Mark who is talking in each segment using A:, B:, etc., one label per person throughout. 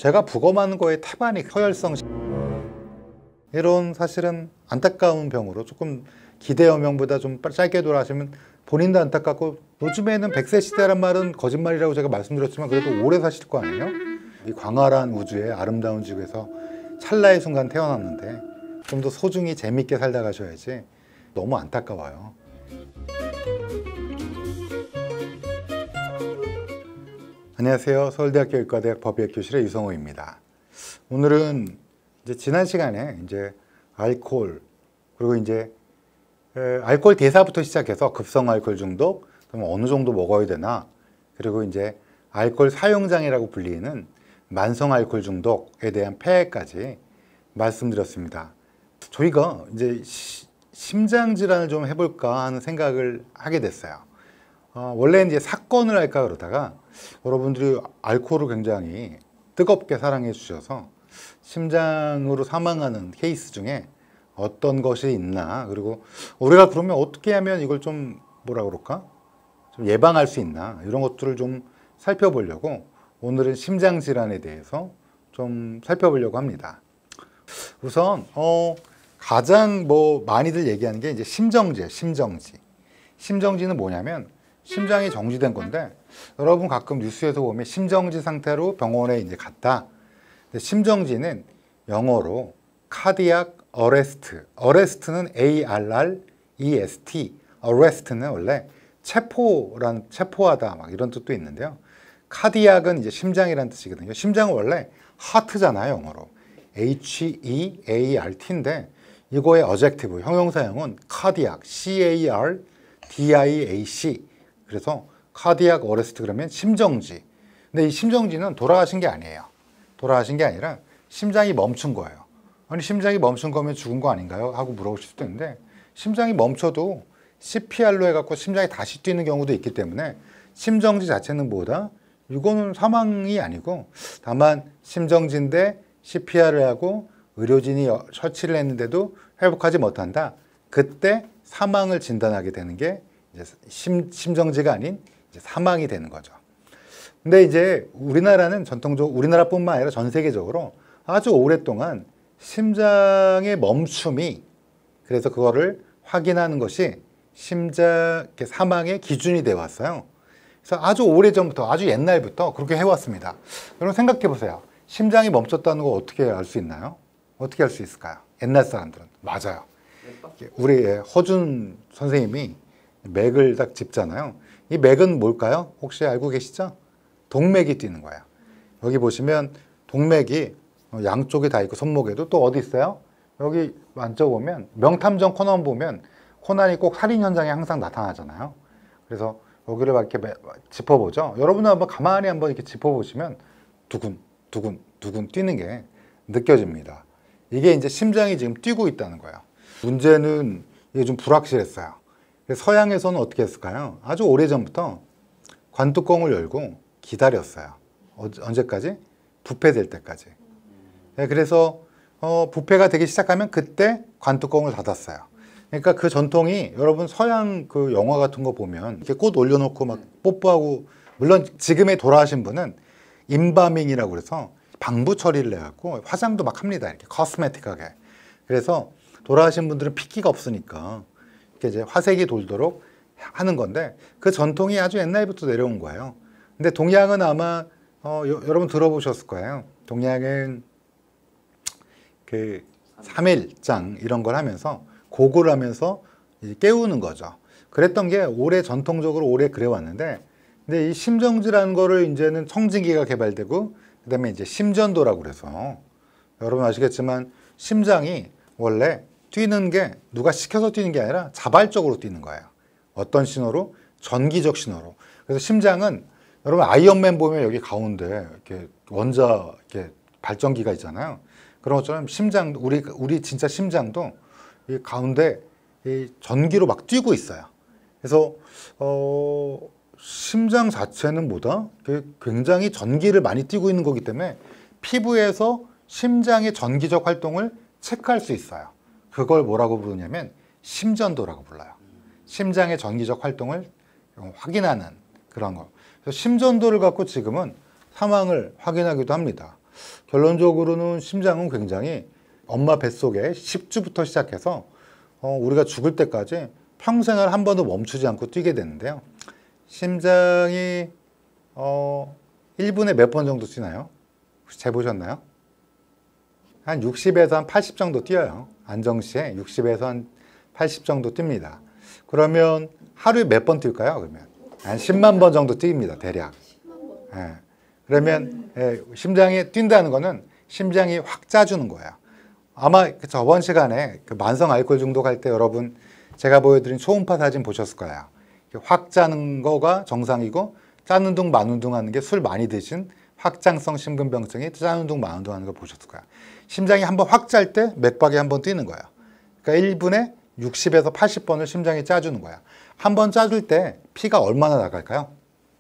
A: 제가 부검하는 거에 태반이 허혈성 이런 사실은 안타까운 병으로 조금 기대 여명보다 좀 짧게 돌아가시면 본인도 안타깝고, 요즘에는 100세 시대란 말은 거짓말이라고 제가 말씀드렸지만 그래도 오래 사실 거 아니에요? 이 광활한 우주의 아름다운 지구에서 찰나의 순간 태어났는데 좀 더 소중히 재밌게 살다 가셔야지. 너무 안타까워요. 안녕하세요. 서울대학교 의과대학 법의학 교실의 유성호입니다. 오늘은 이제 지난 시간에 이제 알코올, 그리고 이제 알코올 대사부터 시작해서 급성 알코올 중독, 그럼 어느 정도 먹어야 되나, 그리고 이제 알코올 사용장애라고 불리는 만성 알코올 중독에 대한 폐해까지 말씀드렸습니다. 저희가 이제 심장 질환을 좀 해볼까 하는 생각을 하게 됐어요. 원래 이제 사건을 할까 그러다가 여러분들이 알코올을 굉장히 뜨겁게 사랑해 주셔서 심장으로 사망하는 케이스 중에 어떤 것이 있나, 그리고 우리가 그러면 어떻게 하면 이걸 좀 뭐라 그럴까, 좀 예방할 수 있나, 이런 것들을 좀 살펴보려고 오늘은 심장 질환에 대해서 좀 살펴보려고 합니다. 우선 가장 많이들 얘기하는 게 이제 심정지예요. 심정지는 뭐냐면 심장이 정지된 건데, 여러분 가끔 뉴스에서 보면 심정지 상태로 병원에 이제 갔다. 근데 심정지는 영어로 카디악 어레스트, 어레스트는 ARREST, 어레스트는 원래 체포하다 막 이런 뜻도 있는데요. 카디악은 이제 심장이라는 뜻이거든요. 심장은 원래 하트잖아요, 영어로. HEART인데 이거의 어젝티브, 형용사형은 카디악, CARDIAC. 그래서 카디악 어레스트 그러면 심정지. 근데 이 심정지는 돌아가신 게 아니에요. 돌아가신 게 아니라 심장이 멈춘 거예요. 아니, 심장이 멈춘 거면 죽은 거 아닌가요? 하고 물어보실 수도 있는데, 심장이 멈춰도 CPR로 해갖고 심장이 다시 뛰는 경우도 있기 때문에 심정지 자체는 뭐다? 이거는 사망이 아니고, 다만 심정지인데 CPR을 하고 의료진이 처치를 했는데도 회복하지 못한다. 그때 사망을 진단하게 되는 게 이제 심정지가 아닌 이제 사망이 되는 거죠. 근데 이제 우리나라는 전통적으로, 우리나라뿐만 아니라 전 세계적으로 아주 오랫동안 심장의 멈춤이, 그래서 그거를 확인하는 것이 심장 사망의 기준이 되어 왔어요. 그래서 아주 오래전부터, 아주 옛날부터 그렇게 해왔습니다. 여러분 생각해 보세요. 심장이 멈췄다는 거 어떻게 알 수 있나요? 어떻게 알 수 있을까요? 옛날 사람들은. 맞아요. 우리 허준 선생님이 맥을 딱 짚잖아요. 이 맥은 뭘까요? 혹시 알고 계시죠? 동맥이 뛰는 거예요. 여기 보시면 동맥이 양쪽에 다 있고, 손목에도 또 어디 있어요? 여기 만져보면, 명탐정 코난 보면 코난이 꼭 살인 현장에 항상 나타나잖아요. 그래서 여기를 막 이렇게 짚어보죠. 여러분은 한번 가만히 한번 이렇게 짚어보시면 두근 뛰는 게 느껴집니다. 이게 이제 심장이 지금 뛰고 있다는 거예요. 문제는 이게 좀 불확실했어요. 서양에서는 어떻게 했을까요? 아주 오래전부터 관뚜껑을 열고 기다렸어요. 언제까지? 부패될 때까지. 그래서 부패가 되기 시작하면 그때 관뚜껑을 닫았어요. 그러니까 그 전통이, 여러분 서양 그 영화 같은 거 보면 이렇게 꽃 올려놓고 막 뽀뽀하고, 물론 지금에 돌아가신 분은 임바밍이라고 그래서 방부 처리를 해갖고 화장도 막 합니다. 이렇게 코스메틱하게. 그래서 돌아가신 분들은 핏기가 없으니까 이렇게 이제 화색이 돌도록 하는 건데, 그 전통이 아주 옛날부터 내려온 거예요. 근데 동양은 아마 여러분 들어보셨을 거예요. 동양은 그 3일장 이런 걸 하면서 고구를 하면서 이제 깨우는 거죠. 그랬던 게 전통적으로 오래 그래 왔는데, 근데 이 심정지라는 거를 이제는 청진기가 개발되고, 그다음에 이제 심전도라고 그래서, 여러분 아시겠지만 심장이 원래 뛰는 게 누가 시켜서 뛰는 게 아니라 자발적으로 뛰는 거예요. 어떤 신호로? 전기적 신호로. 그래서 심장은, 여러분 아이언맨 보면 여기 가운데 이렇게 원자 이렇게 발전기가 있잖아요. 그런 것처럼 심장, 우리 진짜 심장도 이 가운데 이 전기로 막 뛰고 있어요. 그래서 심장 자체는 뭐다? 굉장히 전기를 많이 띄고 있는 거기 때문에 피부에서 심장의 전기적 활동을 체크할 수 있어요. 그걸 뭐라고 부르냐면 심전도라고 불러요. 심장의 전기적 활동을 확인하는 그런 거. 그래서 심전도를 갖고 지금은 사망을 확인하기도 합니다. 결론적으로는 심장은 굉장히 엄마 뱃속에 10주부터 시작해서 우리가 죽을 때까지 평생을 한 번도 멈추지 않고 뛰게 되는데요. 심장이 1분에 몇 번 정도 뛰나요? 혹시 재보셨나요? 한 60에서 한 80 정도 뛰어요. 안정시에 60에서 한 80 정도 뜁니다. 그러면 하루에 몇 번 뛸까요? 그러면 한 10만 번 정도 뜁니다. 대략. 예. 그러면 심장이 뛴다는 거는 심장이 확 짜주는 거예요. 아마 저번 시간에 그 만성 알코올 중독할 때 여러분 제가 보여드린 초음파 사진 보셨을 거예요. 확 짜는 거가 정상이고 짜는 둥 마는 둥 하는 게 술 많이 드신 확장성 심근병증이 짜는 둥 마는 둥 하는 걸 보셨을 거예요. 심장이 한번 확 짤 때 맥박이 한번 뛰는 거예요. 그러니까 1분에 60에서 80번을 심장이 짜주는 거예요. 한 번 짜줄 때 피가 얼마나 나갈까요?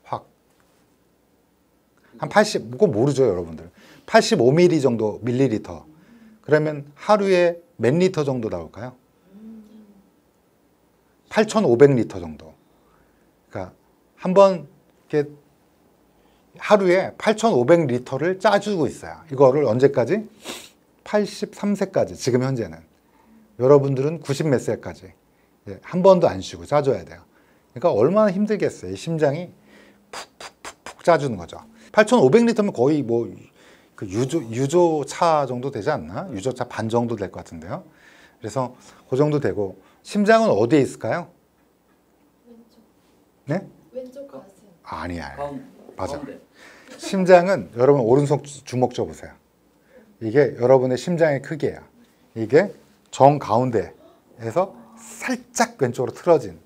A: 확. 한 80, 그거 모르죠, 여러분들. 85ml 정도, 밀리리터. 그러면 하루에 몇 리터 정도 나올까요? 8,500리터 정도. 그러니까 한번 이렇게 하루에 8,500리터를 짜주고 있어요. 이거를 언제까지? 83세까지, 지금 현재는. 여러분들은 90 몇 세까지 한 번도 안 쉬고 짜줘야 돼요. 그러니까 얼마나 힘들겠어요. 이 심장이 푹푹푹푹 짜주는 거죠. 8,500리터면 거의 뭐 그 유조차 정도 되지 않나? 유조차 반 정도 될 것 같은데요. 그래서 그 정도 되고 심장은 어디에 있을까요?
B: 왼쪽.
A: 네?
B: 왼쪽 가슴.
A: 아니야.
C: 가운데.
A: 맞아.
C: 가운데.
A: 심장은 여러분 오른손 주먹 줘 보세요. 이게 여러분의 심장의 크기예요. 이게 정 가운데에서 살짝 왼쪽으로 틀어진.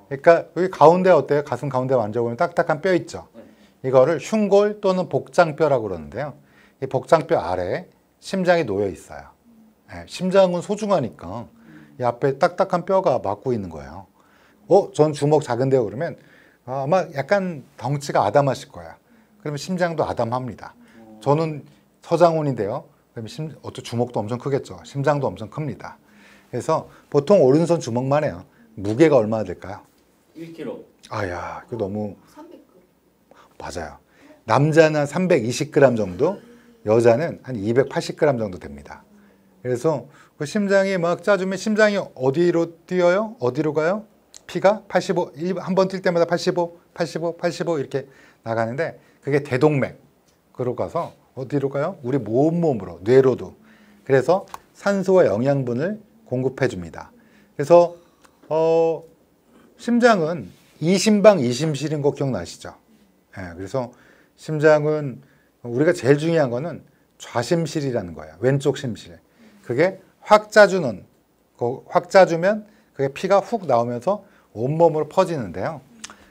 A: 그러니까 여기 가운데 어때요? 가슴 가운데 만져보면 딱딱한 뼈 있죠. 이거를 흉골 또는 복장뼈라고 그러는데요. 이 복장뼈 아래에 심장이 놓여 있어요. 심장은 소중하니까 이 앞에 딱딱한 뼈가 막고 있는 거예요. 전 주먹 작은데요. 그러면 아마 약간 덩치가 아담하실 거예요. 그러면 심장도 아담합니다. 저는 서장훈인데요. 그러면 어떤 주먹도 엄청 크겠죠. 심장도 엄청 큽니다. 그래서 보통 오른손 주먹만 해요. 무게가 얼마나 될까요?
C: 1kg.
A: 아야, 그 너무
B: 300g.
A: 맞아요. 남자는 한 320g 정도, 여자는 한 280g 정도 됩니다. 그래서 그 심장이 막 짜주면 심장이 어디로 뛰어요? 어디로 가요? 피가 85, 한 번 뛸 때마다 85, 85, 85 이렇게 나가는데 그게 대동맥으로 가서 어디로 가요? 우리 몸으로, 뇌로도. 그래서 산소와 영양분을 공급해 줍니다. 그래서 심장은 이심방 이심실인 거 기억나시죠? 그래서 심장은 우리가 제일 중요한 거는 좌심실이라는 거예요. 왼쪽 심실. 그게 확 짜주는, 확 짜주면 그게 피가 훅 나오면서 온몸으로 퍼지는데요.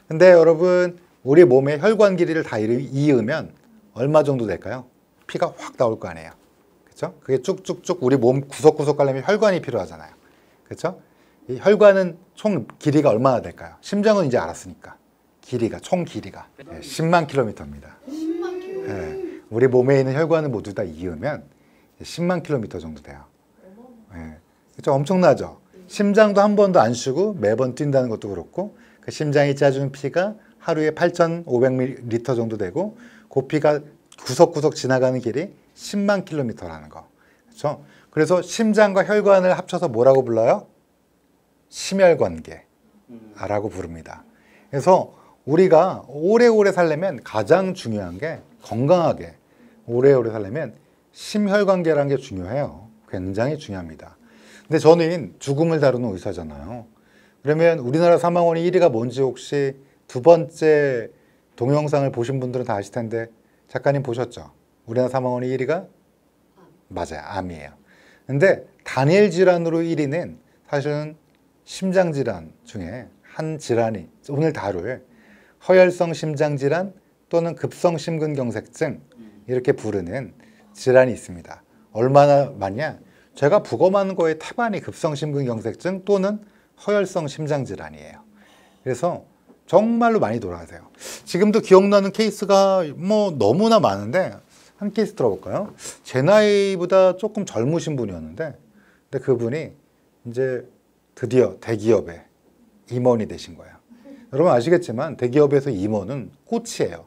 A: 근데 여러분, 우리 몸의 혈관 길이를 다 이으면 얼마 정도 될까요? 피가 확 나올 거 아니에요. 그렇죠? 그게 쭉쭉쭉 우리 몸 구석구석 가려면 혈관이 필요하잖아요. 그렇죠? 이 혈관은 총 길이가 얼마나 될까요? 심장은 이제 알았으니까. 길이가, 총 길이가 10만 킬로미터입니다.
B: 10만 킬로.
A: 우리 몸에 있는 혈관을 모두 다 이으면 10만 킬로미터 정도 돼요. 그렇죠? 엄청나죠? 심장도 한 번도 안 쉬고 매번 뛴다는 것도 그렇고 그 심장이 짜주는 피가 하루에 8,500ml 정도 되고 그 피가 구석구석 지나가는 길이 10만 킬로미터라는 거. 그렇죠? 그래서 심장과 혈관을 합쳐서 뭐라고 불러요? 심혈관계라고 부릅니다. 그래서 우리가 오래오래 살려면 가장 중요한 게 건강하게 오래오래 살려면 심혈관계라는 게 중요해요. 굉장히 중요합니다. 근데 저는 죽음을 다루는 의사잖아요. 그러면 우리나라 사망원이 1위가 뭔지 혹시 두 번째 동영상을 보신 분들은 다 아실 텐데 작가님 보셨죠? 우리나라 사망원이 1위가? 맞아요. 암이에요. 근데 단일 질환으로 1위는 사실은 심장질환 중에 한 질환이 오늘 다룰 허혈성 심장질환 또는 급성심근경색증 이렇게 부르는 질환이 있습니다. 얼마나 많냐? 제가 부검하는 거의 태반이 급성심근경색증 또는 허혈성 심장질환이에요. 그래서 정말로 많이 돌아가세요. 지금도 기억나는 케이스가 뭐 너무나 많은데 한 케이스 들어볼까요? 제 나이보다 조금 젊으신 분이었는데 근데 그분이 이제 드디어 대기업의 임원이 되신 거예요. 여러분 아시겠지만 대기업에서 임원은 꽃이에요.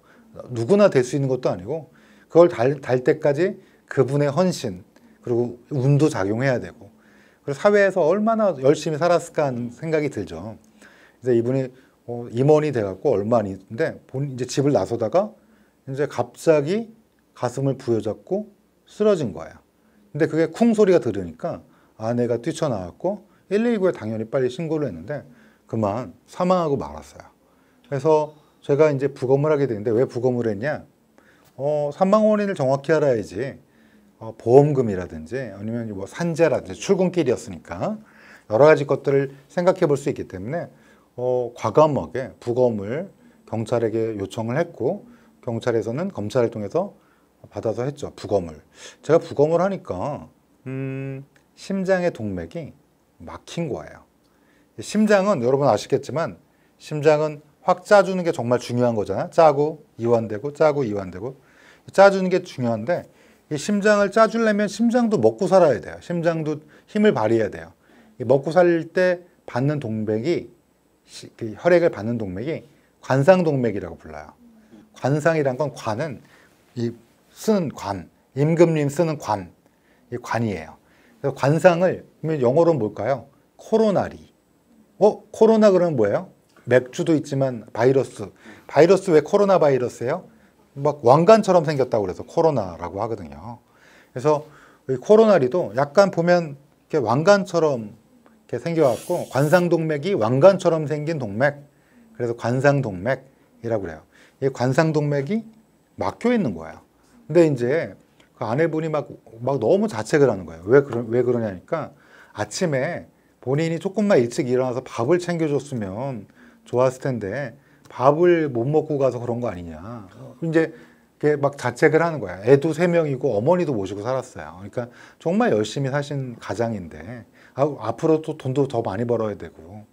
A: 누구나 될 수 있는 것도 아니고 그걸 달 때까지 그분의 헌신 그리고 운도 작용해야 되고 그리고 사회에서 얼마나 열심히 살았을까 하는 생각이 들죠. 이제 이분이 임원이 돼갖고 얼마 안 있는데 이제 집을 나서다가 이제 갑자기 가슴을 부여잡고 쓰러진 거예요. 근데 그게 쿵 소리가 들으니까 아내가 뛰쳐나왔고 119에 당연히 빨리 신고를 했는데 그만 사망하고 말았어요. 그래서 제가 이제 부검을 하게 되는데 왜 부검을 했냐? 사망 원인을 정확히 알아야지 보험금이라든지 아니면 뭐 산재라든지 출근길이었으니까 여러 가지 것들을 생각해 볼 수 있기 때문에 과감하게 부검을 경찰에게 요청을 했고 경찰에서는 검찰을 통해서 받아서 했죠. 부검을. 제가 부검을 하니까 심장의 동맥이 막힌 거예요. 심장은 여러분 아시겠지만 심장은 확 짜주는 게 정말 중요한 거잖아요. 짜고 이완되고 짜고 이완되고 짜주는 게 중요한데 이 심장을 짜주려면 심장도 먹고 살아야 돼요. 심장도 힘을 발휘해야 돼요. 이 먹고 살 때 받는 동맥이 그 혈액을 받는 동맥이 관상동맥이라고 불러요. 관상이란 건 관은 이 쓰는 관, 임금님 쓰는 관, 이 관이에요. 그래서 관상을 영어로 뭘까요? 코로나리. 코로나 그러면 뭐예요? 맥주도 있지만 바이러스. 바이러스 왜 코로나 바이러스예요? 막 왕관처럼 생겼다고 그래서 코로나라고 하거든요. 그래서 이 코로나리도 약간 보면 이렇게 왕관처럼 이렇게 생겨갖고 관상동맥이 왕관처럼 생긴 동맥. 그래서 관상동맥이라고 그래요. 이 관상동맥이 막혀 있는 거예요. 근데 이제 그 아내분이 막 너무 자책을 하는 거예요. 왜 그러냐니까 아침에 본인이 조금만 일찍 일어나서 밥을 챙겨줬으면 좋았을 텐데 밥을 못 먹고 가서 그런 거 아니냐. 이제 막 자책을 하는 거야. 애도 3명이고 어머니도 모시고 살았어요. 그러니까 정말 열심히 사신 가장인데 앞으로 또 돈도 더 많이 벌어야 되고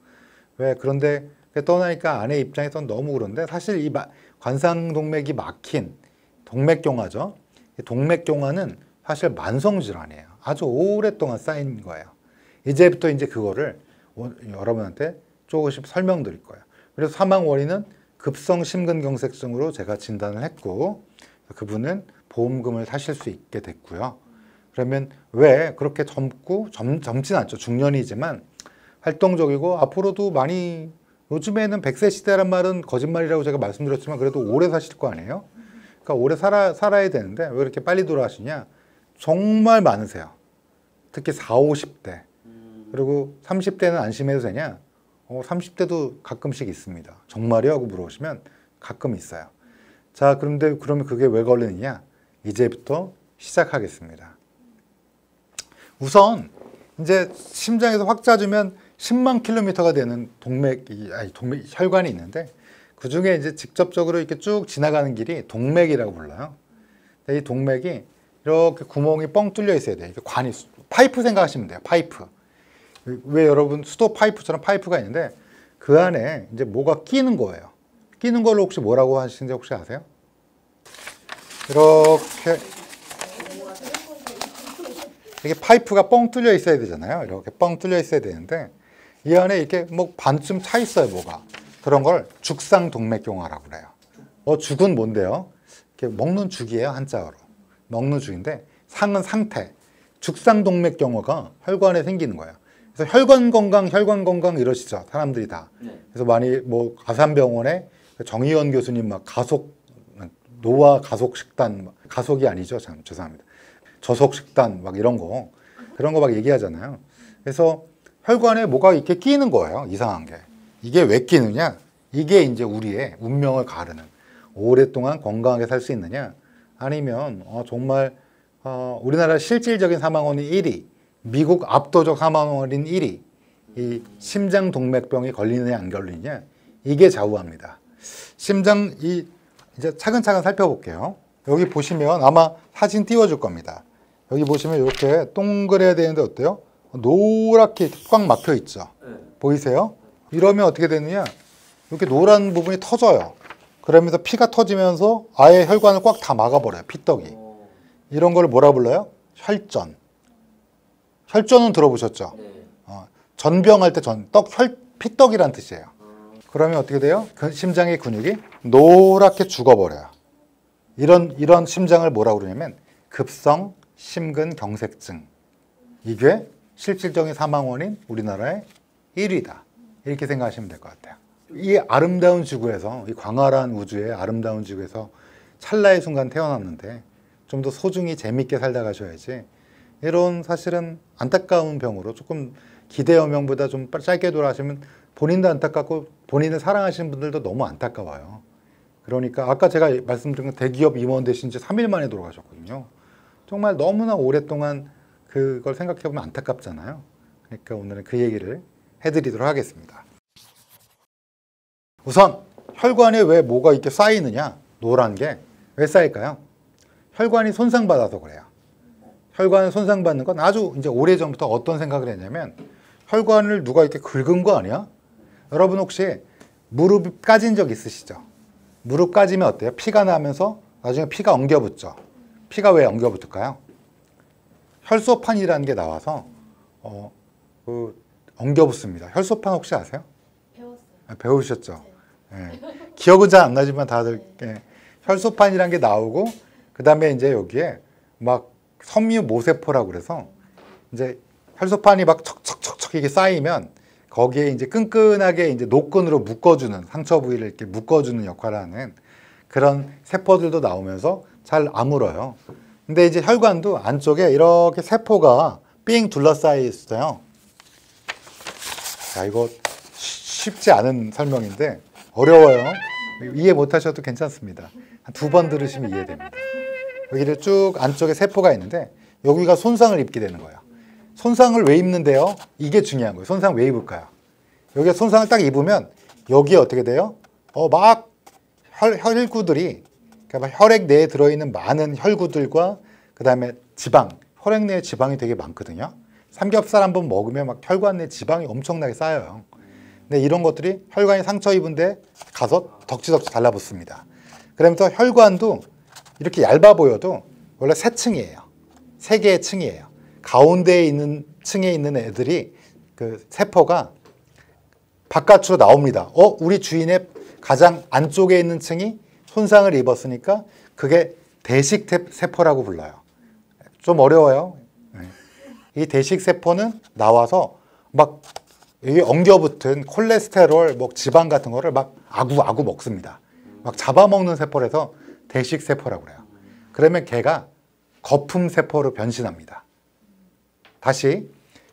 A: 그런데 떠나니까 아내 입장에서는 너무 그런데 사실 이 관상동맥이 막힌 동맥경화죠. 동맥경화는 사실 만성질환이에요. 아주 오랫동안 쌓인 거예요. 이제부터 이제 그거를 여러분한테 조금씩 설명드릴 거예요. 그래서 사망 원인은 급성 심근경색증으로 제가 진단을 했고 그분은 보험금을 타실 수 있게 됐고요. 그러면 왜 그렇게 젊진 않죠. 중년이지만 활동적이고 앞으로도 많이 요즘에는 100세 시대란 말은 거짓말이라고 제가 말씀드렸지만 그래도 오래 사실 거 아니에요? 그러니까 오래 살아야 되는데 왜 이렇게 빨리 돌아가시냐? 정말 많으세요. 특히 40, 50대. 그리고 30대는 안심해도 되냐? 30대도 가끔씩 있습니다. 정말요? 하고 물어보시면 가끔 있어요. 자, 그러면 그게 왜 걸리느냐? 이제부터 시작하겠습니다. 우선 이제 심장에서 확 짜주면 10만 킬로미터가 되는 혈관이 있는데 그 중에 이제 직접적으로 이렇게 쭉 지나가는 길이 동맥이라고 불러요. 이 동맥이 이렇게 구멍이 뻥 뚫려 있어야 돼요. 이게 파이프 생각하시면 돼요. 파이프. 왜 여러분 수도 파이프처럼 파이프가 있는데 그 안에 이제 뭐가 끼는 거예요. 끼는 걸로 혹시 뭐라고 하시는지 혹시 아세요? 이렇게 파이프가 뻥 뚫려 있어야 되잖아요. 이렇게 뻥 뚫려 있어야 되는데 이 안에 이렇게 뭐 반쯤 차 있어요, 뭐가. 그런 걸 죽상동맥경화라고 그래요. 죽은 뭔데요? 이렇게 먹는 죽이에요, 한자어로. 먹는 죽인데 상은 상태. 죽상동맥경화가 혈관에 생기는 거예요. 그래서 혈관 건강 이러시죠, 사람들이 다. 그래서 많이 뭐 아산병원에 정의원 교수님 막 노화 가속 식단, 가속이 아니죠, 참 죄송합니다. 저속 식단 막 이런 거 그런 거 막 얘기하잖아요. 그래서 혈관에 뭐가 이렇게 끼는 거예요, 이상한 게. 이게 왜 끼느냐? 이게 이제 우리의 운명을 가르는. 오랫동안 건강하게 살 수 있느냐? 아니면 정말 우리나라 실질적인 사망 원인 1위, 미국 압도적 사망 원인 1위, 이 심장동맥병이 걸리느냐 안 걸리느냐, 이게 좌우합니다. 이제 차근차근 살펴볼게요. 여기 보시면 아마 사진 띄워줄 겁니다. 여기 보시면 이렇게 동그래야 되는데 어때요? 노랗게 꽉 막혀 있죠. 보이세요? 이러면 어떻게 되느냐? 이렇게 노란 부분이 터져요. 그러면서 피가 터지면서 아예 혈관을 꽉 다 막아버려요. 피떡이. 이런 걸 뭐라 불러요? 혈전. 혈전은 들어보셨죠? 전병할 때 피떡이란 뜻이에요. 그러면 어떻게 돼요? 그 심장의 근육이 노랗게 죽어버려요. 이런 심장을 뭐라고 그러냐면 급성 심근경색증. 이게 실질적인 사망 원인 우리나라의 1위다. 이렇게 생각하시면 될 것 같아요. 이 아름다운 지구에서, 이 광활한 우주의 아름다운 지구에서 찰나의 순간 태어났는데 좀 더 소중히 재밌게 살다 가셔야지, 이런 사실은 안타까운 병으로 조금 기대 여명보다 좀 짧게 돌아가시면 본인도 안타깝고 본인을 사랑하시는 분들도 너무 안타까워요. 그러니까 아까 제가 말씀드린 대기업 임원 되신 지 3일 만에 돌아가셨거든요. 정말 너무나 오랫동안 그걸 생각해 보면 안타깝잖아요. 그러니까 오늘은 그 얘기를 해드리도록 하겠습니다. 우선 혈관에 왜 뭐가 이렇게 쌓이느냐, 노란 게 왜 쌓일까요? 혈관이 손상받아서 그래요. 혈관 손상받는 건 아주 이제 오래전부터 어떤 생각을 했냐면, 혈관을 누가 이렇게 긁은 거 아니야? 여러분 혹시 무릎 까진 적 있으시죠? 무릎 까지면 어때요? 피가 나면서 나중에 피가 엉겨붙죠. 피가 왜 엉겨붙을까요? 혈소판이라는 게 나와서 엉겨붙습니다. 혈소판 혹시 아세요?
B: 배웠어요.
A: 배우셨죠? 예. 기억은 잘 안 나지만 다들 혈소판이라는 게 나오고, 그 다음에 이제 여기에 막 섬유 모세포라고 그래서 이제 혈소판이 막 척척척척 이게 쌓이면 거기에 이제 끈끈하게 이제 노끈으로 묶어주는, 상처 부위를 이렇게 묶어주는 역할을 하는 그런 세포들도 나오면서 잘 아물어요. 근데 이제 혈관도 안쪽에 이렇게 세포가 삥 둘러싸여 있어요. 자, 이거 쉽지 않은 설명인데 어려워요. 이해 못 하셔도 괜찮습니다. 한 2번 들으시면 이해됩니다. 여기를 쭉 안쪽에 세포가 있는데 여기가 손상을 입게 되는 거예요. 손상을 왜 입는데요? 이게 중요한 거예요. 손상 왜 입을까요? 여기가 손상을 딱 입으면 여기에 어떻게 돼요? 막 혈구들이, 그러니까 혈액 내에 들어있는 많은 혈구들과 그 다음에 지방, 혈액 내에 지방이 되게 많거든요. 삼겹살 한번 먹으면 막 혈관 내에 지방이 엄청나게 쌓여요. 근데 이런 것들이 혈관이 상처 입은 데 가서 덕지덕지 달라붙습니다. 그러면서 혈관도 이렇게 얇아 보여도 원래 세 층이에요. 3개의 층이에요. 가운데에 있는 층에 있는 애들이, 그 세포가 바깥으로 나옵니다. 우리 주인의 가장 안쪽에 있는 층이 손상을 입었으니까 그게 대식세포라고 불러요. 좀 어려워요. 이 대식세포는 나와서 막 여기 엉겨붙은 콜레스테롤, 뭐 지방 같은 거를 막 아구아구 먹습니다. 막 잡아먹는 세포라서 대식세포라고 그래요. 그러면 걔가 거품세포로 변신합니다. 다시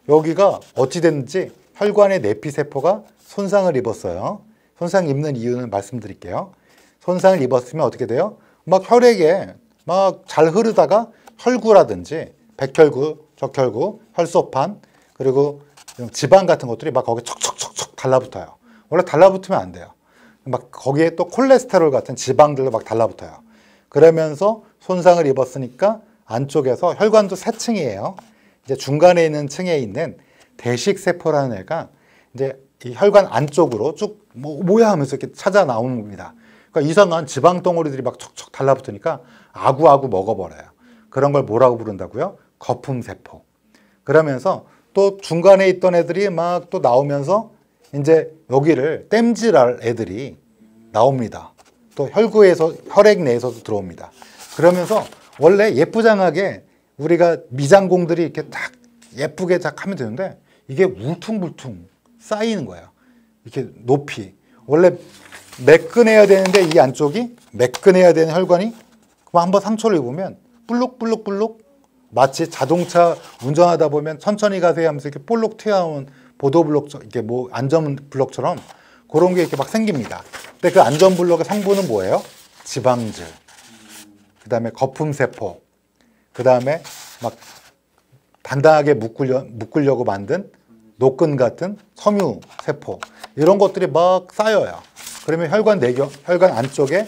A: 여기가 어찌 됐는지 혈관의 내피세포가 손상을 입었어요. 손상 입는 이유는 말씀드릴게요. 손상을 입었으면 어떻게 돼요? 막 혈액에 막 잘 흐르다가 혈구라든지 백혈구, 적혈구, 혈소판, 그리고 지방 같은 것들이 막 거기에 척척척척 달라붙어요. 원래 달라붙으면 안 돼요. 막 거기에 또 콜레스테롤 같은 지방들도 막 달라붙어요. 그러면서 손상을 입었으니까 안쪽에서 혈관도 3층이에요. 이제 중간에 있는 층에 있는 대식세포라는 애가 이제 이 혈관 안쪽으로 쭉 뭐야 하면서 이렇게 찾아 나오는 겁니다. 그러니까 이상한 지방 덩어리들이 막 척척 달라붙으니까 아구아구 먹어버려요. 그런 걸 뭐라고 부른다고요? 거품세포. 그러면서 또 중간에 있던 애들이 막 또 나오면서 이제 여기를 땜질할 애들이 나옵니다. 또 혈구에서, 혈액 내에서도 들어옵니다. 그러면서 원래 예쁘장하게 우리가 미장공들이 이렇게 딱 예쁘게 딱 하면 되는데 이게 울퉁불퉁 쌓이는 거예요. 이렇게 높이. 원래 매끈해야 되는데 이 안쪽이 매끈해야 되는 혈관이 한번 상처를 입으면 볼록볼록볼록, 마치 자동차 운전하다 보면 천천히 가세요 하면서 이렇게 볼록 튀어나온 보도블록, 이렇게 뭐 안전블록처럼 그런 게 이렇게 막 생깁니다. 근데 그 안전블록의 성분은 뭐예요? 지방질, 그 다음에 거품세포, 그 다음에 막 단단하게 묶으려고 만든 노끈 같은 섬유세포, 이런 것들이 막 쌓여요. 그러면 혈관 안쪽에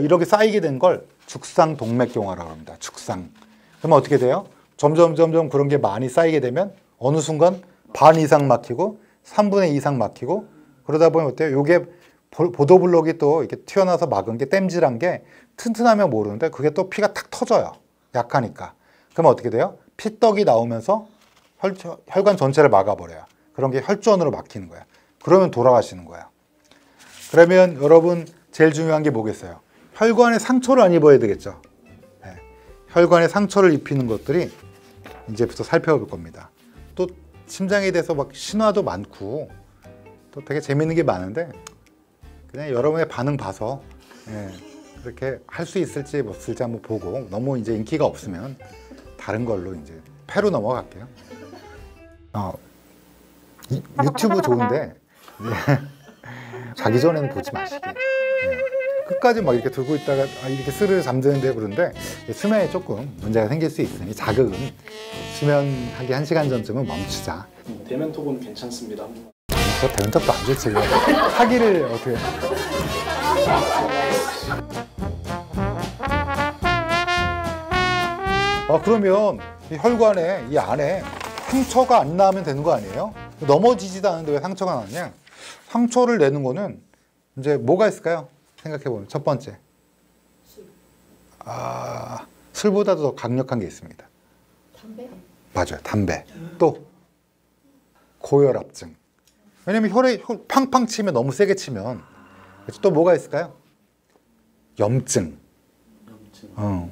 A: 이렇게 쌓이게 된 걸 죽상동맥경화라고 합니다. 죽상. 그러면 어떻게 돼요? 점점 그런 게 많이 쌓이게 되면 어느 순간 반 이상 막히고 3분의 2 이상 막히고, 그러다 보면 어때요? 이게 보도블록이 또 이렇게 튀어나와서 막은 게 땜질한 게 튼튼하면 모르는데 그게 또 피가 탁 터져요. 약하니까. 그러면 어떻게 돼요? 피떡이 나오면서 혈관 전체를 막아버려요. 그런 게 혈전으로 막히는 거예요. 그러면 돌아가시는 거예요. 그러면 여러분 제일 중요한 게 뭐겠어요? 혈관에 상처를 안 입어야 되겠죠. 네. 혈관에 상처를 입히는 것들이 이제부터 살펴볼 겁니다. 또 심장에 대해서 막 신화도 많고 또 되게 재밌는 게 많은데 그냥 여러분의 반응 봐서 예, 그렇게 할 수 있을지 없을지 한번 보고 너무 이제 인기가 없으면 다른 걸로 이제 패로 넘어갈게요. 유튜브 좋은데 자기 전에는 보지 마시게. 끝까지 막 이렇게 들고 있다가 이렇게 스르르 잠드는데 그런데 수면에 조금 문제가 생길 수 있으니 자극은 수면하기 1시간 전쯤은 멈추자.
C: 대면톡은 괜찮습니다.
A: 그거 대면턱도 안 좋지. 사기를 어떻게. 그러면 이 혈관에 이 안에 상처가 안 나면 되는 거 아니에요? 넘어지지도 않는데 왜 상처가 나느냐? 상처를 내는 거는 이제 뭐가 있을까요? 생각해보면 첫 번째. 술보다도 더 강력한 게 있습니다.
B: 담배?
A: 맞아요. 담배. 또 고혈압증. 왜냐면 혈에 팡팡 치면 너무 세게 치면 또 뭐가 있을까요? 염증.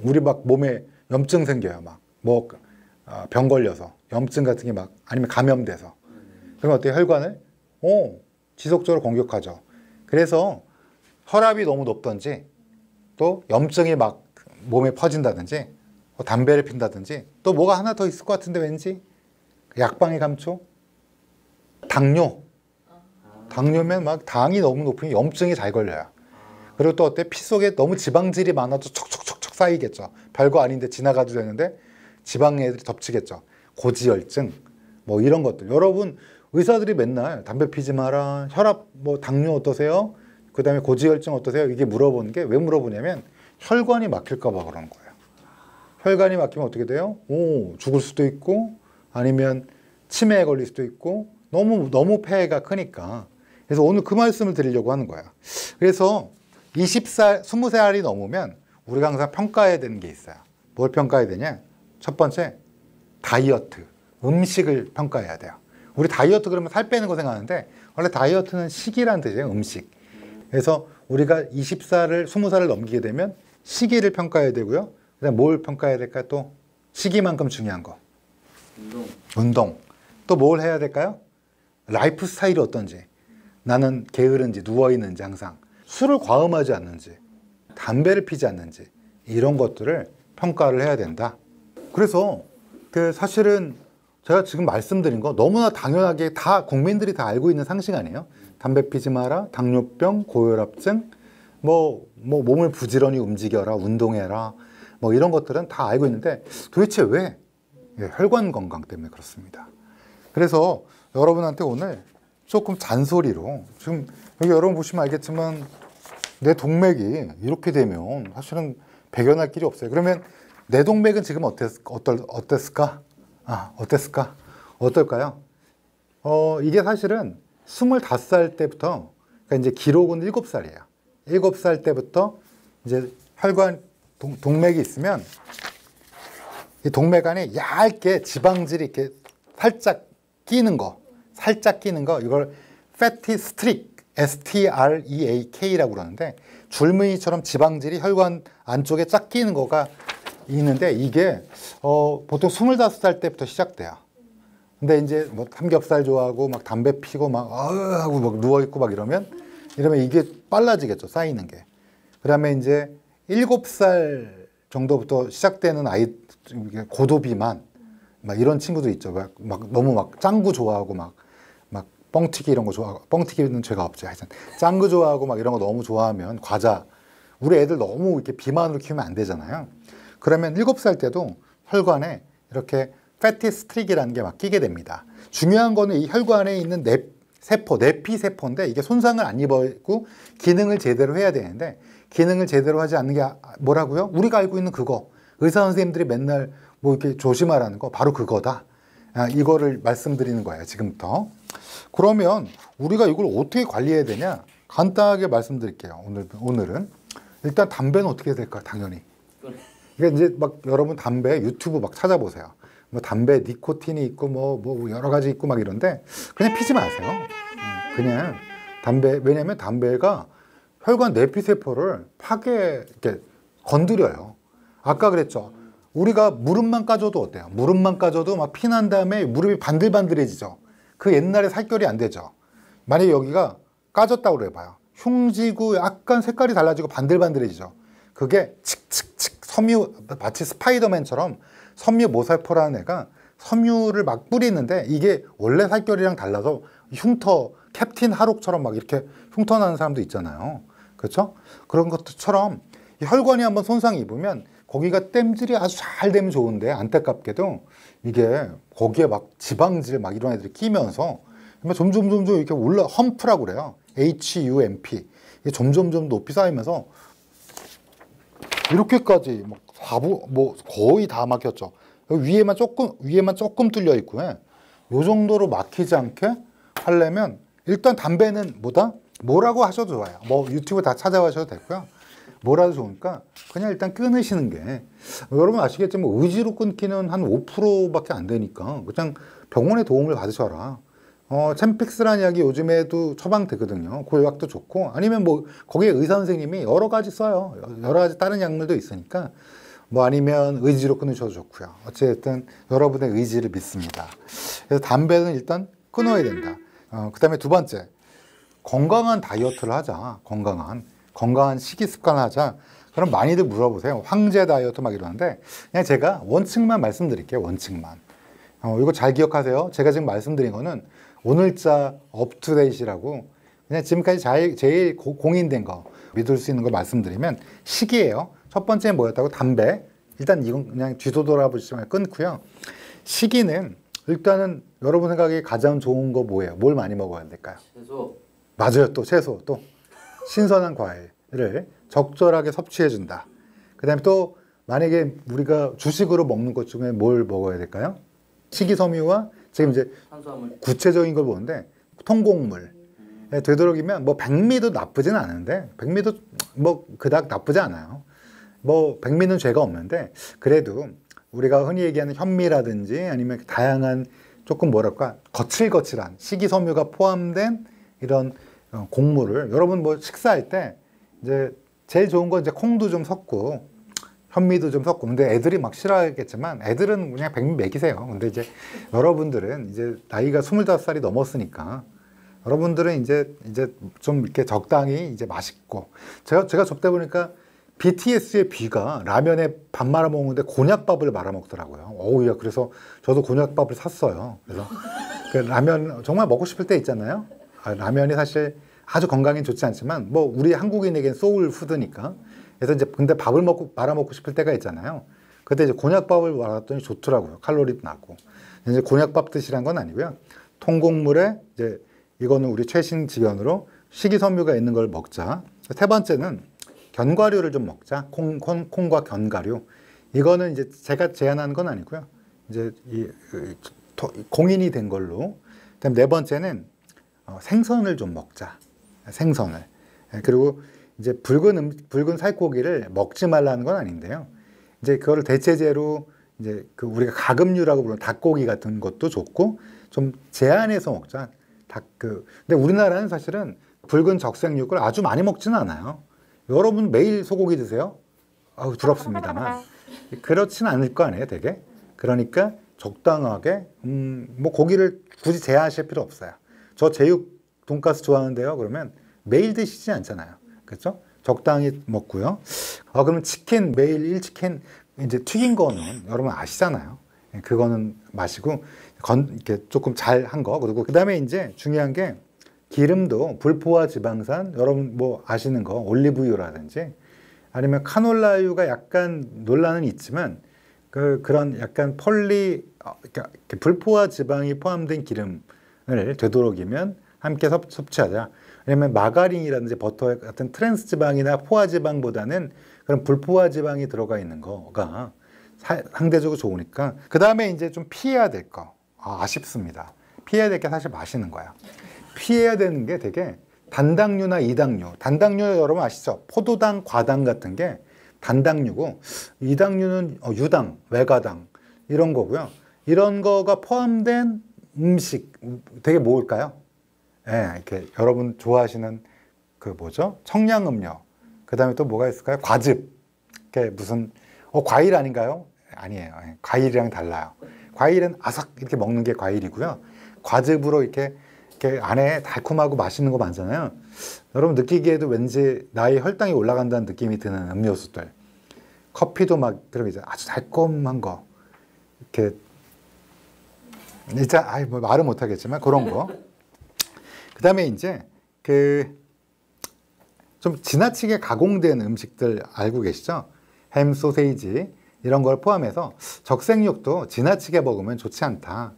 A: 우리 막 몸에 염증 생겨요. 막 뭐 병 걸려서 염증 같은 게 막 아니면 감염돼서 그러면 어때요? 혈관을 지속적으로 공격하죠. 그래서 혈압이 너무 높든지 또 염증이 막 몸에 퍼진다든지 담배를 핀다든지 또 뭐가 하나 더 있을 것 같은데 왠지 약방의 감초? 당뇨면 막 당이 너무 높으면 염증이 잘 걸려요. 그리고 또 어때? 피 속에 너무 지방질이 많아도 척척척척 쌓이겠죠. 별거 아닌데 지나가도 되는데 지방애들이 덮치겠죠. 고지혈증 뭐 이런 것들. 여러분 의사들이 맨날 담배 피지 마라, 혈압 뭐 당뇨 어떠세요? 그 다음에 고지혈증 어떠세요? 이게 물어보는 게 왜 물어보냐면 혈관이 막힐까 봐 그러는 거예요. 혈관이 막히면 어떻게 돼요? 죽을 수도 있고 아니면 치매에 걸릴 수도 있고 너무 폐해가 크니까. 그래서 오늘 그 말씀을 드리려고 하는 거예요. 그래서 20살이 넘으면 우리가 항상 평가해야 되는 게 있어요. 뭘 평가해야 되냐? 첫 번째, 다이어트, 음식을 평가해야 돼요. 우리 다이어트 그러면 살 빼는 거 생각하는데 원래 다이어트는 식이란 뜻이에요. 음식. 그래서 우리가 20살을 넘기게 되면 시기를 평가해야 되고요. 그다음 뭘 평가해야 될까요? 또 시기만큼 중요한 거. 운동. 또 뭘 해야 될까요? 라이프 스타일이 어떤지. 나는 게으른지 누워있는지 항상. 술을 과음하지 않는지. 담배를 피지 않는지. 이런 것들을 평가를 해야 된다. 그래서 사실은 제가 지금 말씀드린 거 너무나 당연하게 다 국민들이 다 알고 있는 상식 아니에요? 담배 피지 마라, 당뇨병, 고혈압증, 뭐 몸을 부지런히 움직여라, 운동해라, 뭐 이런 것들은 다 알고 있는데 도대체 왜? 혈관 건강 때문에 그렇습니다. 그래서 여러분한테 오늘 조금 잔소리로 지금 여기 여러분 보시면 알겠지만 내 동맥이 이렇게 되면 사실은 배견할 길이 없어요. 그러면 내 동맥은 지금 어땠을까? 어떨까요? 이게 사실은 25살 때부터, 그러니까 이제 기록은 7살이에요. 7살 때부터 이제 혈관 동맥이 있으면 이 동맥 안에 얇게 지방질이 이렇게 살짝 끼는 거, 이걸 fatty streak, STREAK라고 그러는데 줄무늬처럼 지방질이 혈관 안쪽에 쫙 끼는 거가 있는데 이게 보통 25살 때부터 시작돼요. 근데 이제 뭐 삼겹살 좋아하고 막 담배 피고 막 하고 막 누워 있고 막 이러면 이게 빨라지겠죠. 쌓이는 게. 그다음에 이제 7살 정도부터 시작되는 아이 고도비만 막 이런 친구들 있죠. 막 너무 막 짱구 좋아하고 막 뻥튀기 이런 거 좋아하고 뻥튀기는 죄가 없지. 하여튼 짱구 좋아하고 막 이런 거 너무 좋아하면 과자 우리 애들 너무 이렇게 비만으로 키우면 안 되잖아요. 그러면 7살 때도 혈관에 이렇게 패티 스트릭이라는 게 막 끼게 됩니다. 중요한 거는 이 혈관에 있는 내피세포인데 이게 손상을 안 입고 기능을 제대로 해야 되는데 기능을 제대로 하지 않는 게 뭐라고요? 우리가 알고 있는 그거. 의사 선생님들이 맨날 뭐 이렇게 조심하라는 거 바로 그거다. 이거를 말씀드리는 거예요. 지금부터. 그러면 우리가 이걸 어떻게 관리해야 되냐? 간단하게 말씀드릴게요. 오늘은 일단 담배는 어떻게 해야 될까? 당연히. 그러니까 이제 막 여러분 담배 유튜브 막 찾아보세요. 뭐 담배 니코틴이 있고 뭐 여러 가지 있고 막 이런데 그냥 피지 마세요. 그냥 담배 왜냐면 담배가 혈관 내피세포를 이렇게 건드려요. 아까 그랬죠. 우리가 무릎만 까줘도 어때요? 무릎만 까줘도 막 피 난 다음에 무릎이 반들반들해지죠. 그 옛날에 살결이 안 되죠. 만약에 여기가 까졌다고 그래봐요. 흉지고 약간 색깔이 달라지고 반들반들해지죠. 그게 칙칙칙 섬유, 마치 스파이더맨처럼 섬유 모세포라는 애가 섬유를 막 뿌리는데 이게 원래 살결이랑 달라서 흉터, 캡틴 하록처럼 막 이렇게 흉터 나는 사람도 있잖아요. 그렇죠? 그런 것처럼 혈관이 한번 손상이 입으면 거기가 땜질이 아주 잘 되면 좋은데 안타깝게도 이게 거기에 막 지방질 막 이런 애들이 끼면서 점점 이렇게 험프라고 그래요. HUMP. 이게 점점 높이 쌓이면서 이렇게까지 뭐 거의 다 막혔죠. 위에만 조금 뚫려 있고, 요 정도로 막히지 않게 하려면 일단 담배는 뭐라고 하셔도 좋아요. 뭐 유튜브 다 찾아가셔도 되고요. 뭐라도 좋으니까 그냥 일단 끊으시는 게, 여러분 아시겠지만 의지로 끊기는 한 5%밖에 안 되니까 그냥 병원의 도움을 받으셔라. 챔픽스라는 약이 요즘에도 처방되거든요. 그 약도 좋고, 아니면 뭐 거기에 의사 선생님이 여러 가지 써요. 여러 가지 다른 약물도 있으니까 뭐 아니면 의지로 끊으셔도 좋고요. 어쨌든 여러분의 의지를 믿습니다. 그래서 담배는 일단 끊어야 된다. 그 다음에 두 번째, 건강한 다이어트를 하자. 건강한 식이 습관을 하자. 그럼 많이들 물어보세요. 황제 다이어트 막 이러는데, 그냥 제가 원칙만 말씀드릴게요. 원칙만. 이거 잘 기억하세요. 제가 지금 말씀드린 거는 오늘자 업투데이트라고, 그냥 지금까지 제일 공인된 거, 믿을 수 있는 거 말씀드리면 식이에요. 첫 번째는 뭐였다고? 담배. 일단 이건 그냥 뒤도 돌아보시면 끊고요. 식이는 일단은 여러분 생각에 가장 좋은 거 뭐예요? 뭘 많이 먹어야 될까요?
D: 채소.
A: 맞아요. 또 채소, 또 신선한 과일을 적절하게 섭취해 준다. 그 다음에 또 만약에 우리가 주식으로 먹는 것 중에 뭘 먹어야 될까요? 식이섬유와 지금 이제
D: 탄수화물.
A: 구체적인 걸 보는데 통곡물. 되도록이면 뭐 백미도 나쁘진 않은데, 백미도 뭐 그닥 나쁘지 않아요. 뭐 백미는 죄가 없는데, 그래도 우리가 흔히 얘기하는 현미라든지 아니면 다양한 조금 뭐랄까 거칠거칠한 식이섬유가 포함된 이런 곡물을 여러분 뭐 식사할 때 이제 제일 좋은 건 이제 콩도 좀 섞고 현미도 좀 섞고, 근데 애들이 막 싫어하겠지만 애들은 그냥 백미 먹이세요. 근데 이제 여러분들은 이제 나이가 25살이 넘었으니까 여러분들은 이제 좀 이렇게 적당히 이제 맛있고, 제가 접대 보니까 BTS의 B가 라면에 밥 말아 먹는데 곤약밥을 말아 먹더라고요. 어우야, 그래서 저도 곤약밥을 샀어요. 그래서 그 라면 정말 먹고 싶을 때 있잖아요. 라면이 사실 아주 건강에 좋지 않지만 뭐 우리 한국인에겐 소울 푸드니까. 그래서 이제 근데 밥을 말아 먹고 싶을 때가 있잖아요. 그때 이제 곤약밥을 말았더니 좋더라고요. 칼로리도 낮고. 이제 곤약밥 드시란 건 아니고요. 통곡물에 이제 이거는 우리 최신 지견으로 식이섬유가 있는 걸 먹자. 세 번째는 견과류를 좀 먹자. 콩과 견과류. 이거는 이제 제가 제안하는 건 아니고요. 이제 공인이 된 걸로. 그다음 네 번째는 생선을 좀 먹자. 생선을. 그리고 이제 붉은 살코기를 먹지 말라는 건 아닌데요. 이제 그거를 대체제로 이제 그 우리가 가금류라고 부르는 닭고기 같은 것도 좋고 좀 제한해서 먹자. 근데 우리나라는 사실은 붉은 적색육을 아주 많이 먹지는 않아요. 여러분 매일 소고기 드세요? 아우 부럽습니다만 그렇지는 않을 거 아니에요, 되게. 그러니까 적당하게 뭐 고기를 굳이 제한하실 필요 없어요. 저 제육 돈가스 좋아하는데요. 그러면 매일 드시지 않잖아요. 그렇죠? 적당히 먹고요. 그러면 치킨 매일 1치킨 이제 튀긴 거는 여러분 아시잖아요. 그거는 마시고 이렇게 조금 잘 한 거. 그리고 그다음에 이제 중요한 게 기름도 불포화 지방산, 여러분 뭐 아시는 거 올리브유라든지 아니면 카놀라유가 약간 논란은 있지만 그런 약간 그러니까 불포화 지방이 포함된 기름을 되도록이면 함께 섭취하자. 왜냐면 마가린이라든지 버터 같은 트랜스 지방이나 포화 지방보다는 그런 불포화 지방이 들어가 있는 거가 상대적으로 좋으니까. 그 다음에 이제 좀 피해야 될 거. 아쉽습니다. 피해야 될 게 사실 마시는 거야. 피해야 되는 게 되게 단당류나 이당류. 단당류 여러분 아시죠? 포도당, 과당 같은 게 단당류고, 이당류는 유당, 외가당 이런 거고요. 이런 거가 포함된 음식 되게 뭘까요? 예, 이렇게 여러분 좋아하시는 그 뭐죠? 청량음료. 그다음에 또 뭐가 있을까요? 과즙. 그게 무슨 과일 아닌가요? 아니에요. 예, 과일이랑 달라요. 과일은 아삭 이렇게 먹는 게 과일이고요. 과즙으로 이렇게 안에 달콤하고 맛있는 거 많잖아요. 여러분 느끼기에도 왠지 나의 혈당이 올라간다는 느낌이 드는 음료수들. 커피도 막 그런 게 있잖아요. 아주 달콤한 거. 이렇게 진짜 뭐 말은 못 하겠지만 그런 거. 그다음에 이제 좀 지나치게 가공된 음식들 알고 계시죠? 햄, 소세지 이런 걸 포함해서 적색육도 지나치게 먹으면 좋지 않다.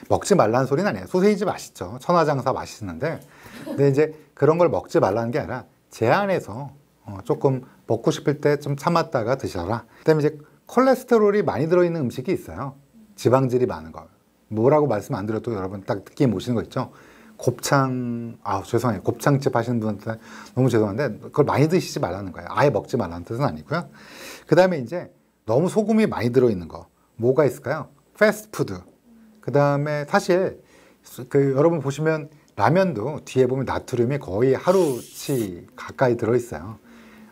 A: 먹지 말라는 소리는 아니에요. 소세지 맛있죠. 천하장사 맛있는데, 근데 이제 그런 걸 먹지 말라는 게 아니라 제한해서 조금 먹고 싶을 때 좀 참았다가 드셔라. 그다음에 이제 콜레스테롤이 많이 들어있는 음식이 있어요. 지방질이 많은 거. 뭐라고 말씀 안 드려도 여러분 딱 느낌 오시는 거 있죠? 곱창, 죄송해요. 곱창집 하시는 분한테 너무 죄송한데 그걸 많이 드시지 말라는 거예요. 아예 먹지 말라는 뜻은 아니고요. 그 다음에 이제 너무 소금이 많이 들어있는 거. 뭐가 있을까요? 패스트푸드. 그 다음에 사실 여러분 보시면 라면도 뒤에 보면 나트륨이 거의 하루치 가까이 들어있어요.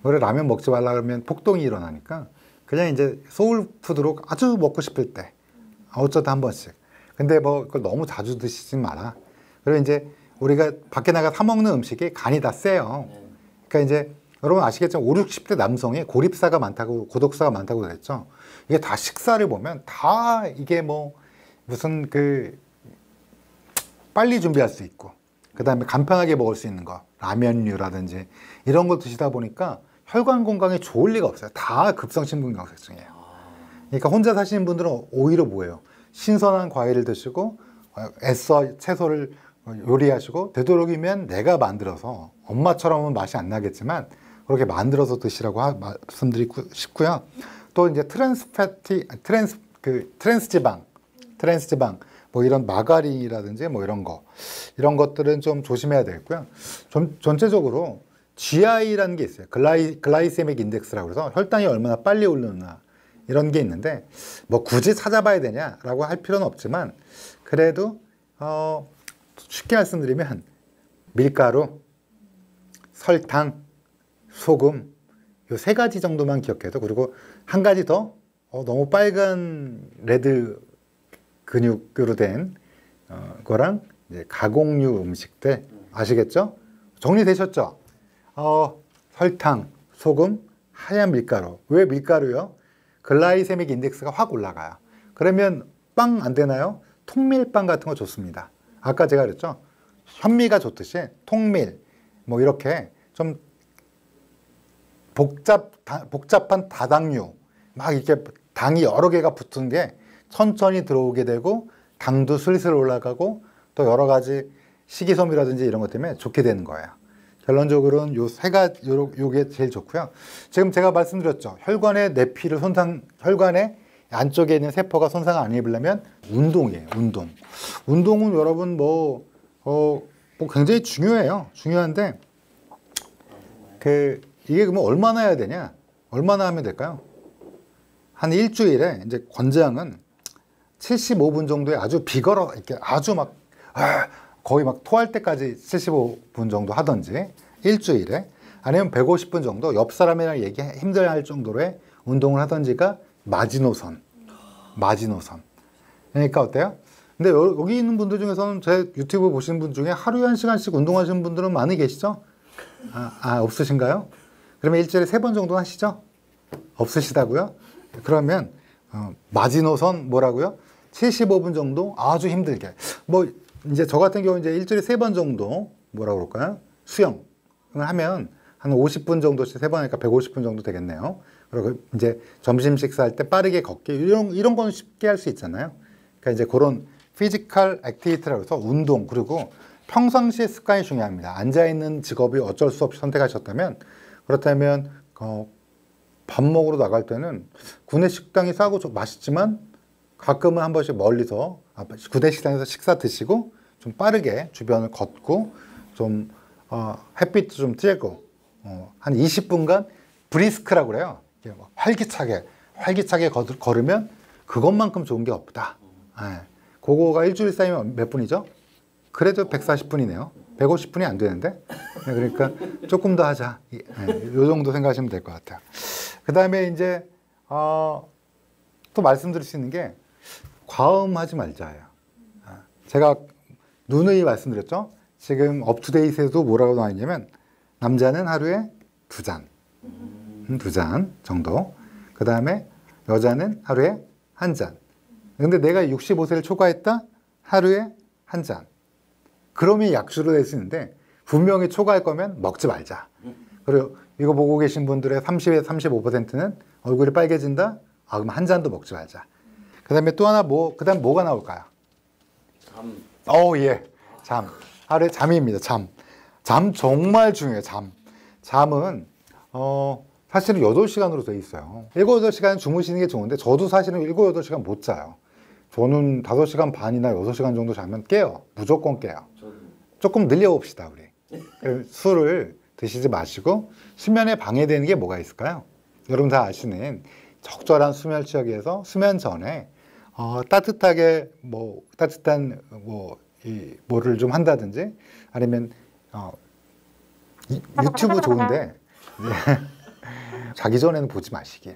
A: 원래 라면 먹지 말라 그러면 폭동이 일어나니까 그냥 이제 소울푸드로 아주 먹고 싶을 때 어쩌다 한 번씩. 근데 뭐 그걸 너무 자주 드시지 마라. 그리고 이제 우리가 밖에 나가 사 먹는 음식이 간이 다 세요. 그러니까 이제 여러분 아시겠지만 5, 60대 남성이 고립사가 많다고 고독사가 많다고 그랬죠. 이게 다 식사를 보면 다 이게 뭐 무슨 빨리 준비할 수 있고 그 다음에 간편하게 먹을 수 있는 거 라면류라든지 이런 걸 드시다 보니까 혈관 건강에 좋을 리가 없어요. 다 급성심근경색증이에요. 그러니까 혼자 사시는 분들은 오히려 뭐예요? 신선한 과일을 드시고 애써 채소를 요리하시고 되도록이면 내가 만들어서 엄마처럼은 맛이 안 나겠지만 그렇게 만들어서 드시라고 말씀드리고 싶고요. 또 이제 트랜스지방 뭐 이런 마가린이라든지 뭐 이런 것들은 좀 조심해야 되겠고요. 전체적으로 GI라는 게 있어요. 글라이세믹 인덱스라고 해서 혈당이 얼마나 빨리 오르나 이런 게 있는데 뭐 굳이 찾아봐야 되냐라고 할 필요는 없지만 그래도 쉽게 말씀드리면 밀가루, 설탕, 소금 요 세 가지 정도만 기억해도 그리고 한 가지 더 너무 빨간 레드 근육으로 된 거랑 이제 가공류 음식들 아시겠죠? 정리되셨죠? 설탕, 소금, 하얀 밀가루. 왜 밀가루요? 글라이세믹 인덱스가 확 올라가요. 그러면 빵 안 되나요? 통밀빵 같은 거 좋습니다. 아까 제가 그랬죠? 현미가 좋듯이 통밀 뭐 이렇게 좀 복잡한 다당류 막 이렇게 당이 여러 개가 붙은 게 천천히 들어오게 되고 당도 슬슬 올라가고 또 여러 가지 식이섬유라든지 이런 것 때문에 좋게 되는 거예요. 결론적으로는 요 세 가지 요게 제일 좋고요. 지금 제가 말씀드렸죠. 혈관의 내피를 혈관의 안쪽에 있는 세포가 손상 안 입으려면 운동이에요. 운동은 여러분 뭐 굉장히 중요해요. 중요한데 이게 그러면 얼마나 해야 되냐? 얼마나 하면 될까요? 한 일주일에 이제 권장은 75분 정도의 아주 이렇게 아주 막 거의 막 토할 때까지 75분 정도 하든지 일주일에 아니면 150분 정도 옆 사람이랑 얘기 힘들어할 정도로의 운동을 하든지가 마지노선. 그러니까 어때요? 근데 여기 있는 분들 중에서는 제 유튜브 보시는 분 중에 하루에 1시간씩 운동하시는 분들은 많이 계시죠? 없으신가요? 그러면 일주일에 3번 정도 하시죠? 없으시다고요? 그러면 마지노선 뭐라고요? 75분 정도 아주 힘들게. 뭐 이제 저 같은 경우 이제 일주일에 3번 정도 뭐라고 그럴까요? 수영을 하면 한 50분 정도씩 3번 하니까 150분 정도 되겠네요. 그리고 이제 점심 식사할 때 빠르게 걷기 이런 거는 쉽게 할 수 있잖아요. 그러니까 이제 그런 피지컬 액티비티라고 해서 운동 그리고 평상시의 습관이 중요합니다. 앉아있는 직업이 어쩔 수 없이 선택하셨다면 그렇다면 밥 먹으러 나갈 때는 구내 식당이 싸고 좀 맛있지만 가끔은 한 번씩 멀리서 구내 식당에서 식사 드시고 좀 빠르게 주변을 걷고 좀 햇빛도 좀 쬐고 한 20분간 브리스크라고 그래요. 활기차게 걸으면 그것만큼 좋은 게 없다. 그거가 일주일 쌓이면 몇 분이죠? 그래도 140분이네요. 150분이 안 되는데. 네, 그러니까 조금 더 하자. 이 정도 생각하시면 될 것 같아요. 그 다음에 이제 또 말씀드릴 수 있는 게 과음하지 말자예요. 제가 누누이 말씀드렸죠. 지금 업투데이트에도 뭐라고 나와 있냐면 남자는 하루에 2잔, 2잔 정도. 그 다음에 여자는 하루에 1잔. 근데 내가 65세를 초과했다? 하루에 1잔. 그럼이 약주로 될 수 있는데 분명히 초과할 거면 먹지 말자. 그리고 이거 보고 계신 분들의 30에서 35%는 얼굴이 빨개진다? 그럼 1잔도 먹지 말자. 그 다음에 또 하나 그 다음 뭐가 나올까요?
C: 잠.
A: 예. 잠. 하루에 잠입니다. 잠 정말 중요해요. 잠은, 사실은 8시간으로 돼 있어요. 7, 8시간 주무시는 게 좋은데, 저도 사실은 7, 8시간 못 자요. 저는 5시간 반이나 6시간 정도 자면 깨요. 무조건 깨요. 조금 늘려봅시다, 우리. 술을 드시지 마시고, 수면에 방해되는 게 뭐가 있을까요? 여러분 다 아시는 적절한 수면 취하기 위해서 수면 전에 따뜻하게 따뜻한 뭐를 좀 한다든지 아니면 유튜브 좋은데 자기 전에는 보지 마시기.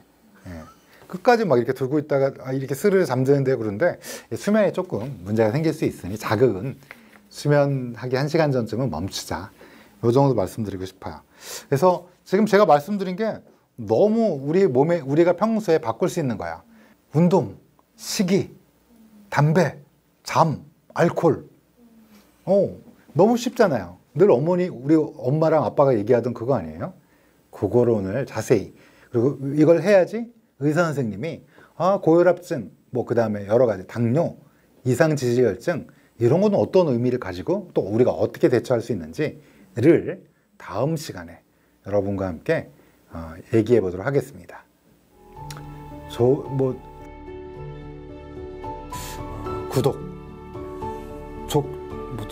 A: 끝까지 막 이렇게 들고 있다가 이렇게 스르르 잠드는데 그런데 수면에 조금 문제가 생길 수 있으니 자극은 수면하기 1시간 전쯤은 멈추자. 이 정도 말씀드리고 싶어요. 그래서 지금 제가 말씀드린 게 너무 우리 몸에 우리가 평소에 바꿀 수 있는 거야. 운동, 식이, 담배, 잠, 알코올. 너무 쉽잖아요. 늘 우리 엄마랑 아빠가 얘기하던 그거 아니에요? 그거를 오늘 자세히. 그리고 이걸 해야지 의사 선생님이 고혈압증, 그 다음에 여러 가지 당뇨, 이상지질증 이런 거는 어떤 의미를 가지고 또 우리가 어떻게 대처할 수 있는지를 다음 시간에 여러분과 함께 얘기해 보도록 하겠습니다. 구독,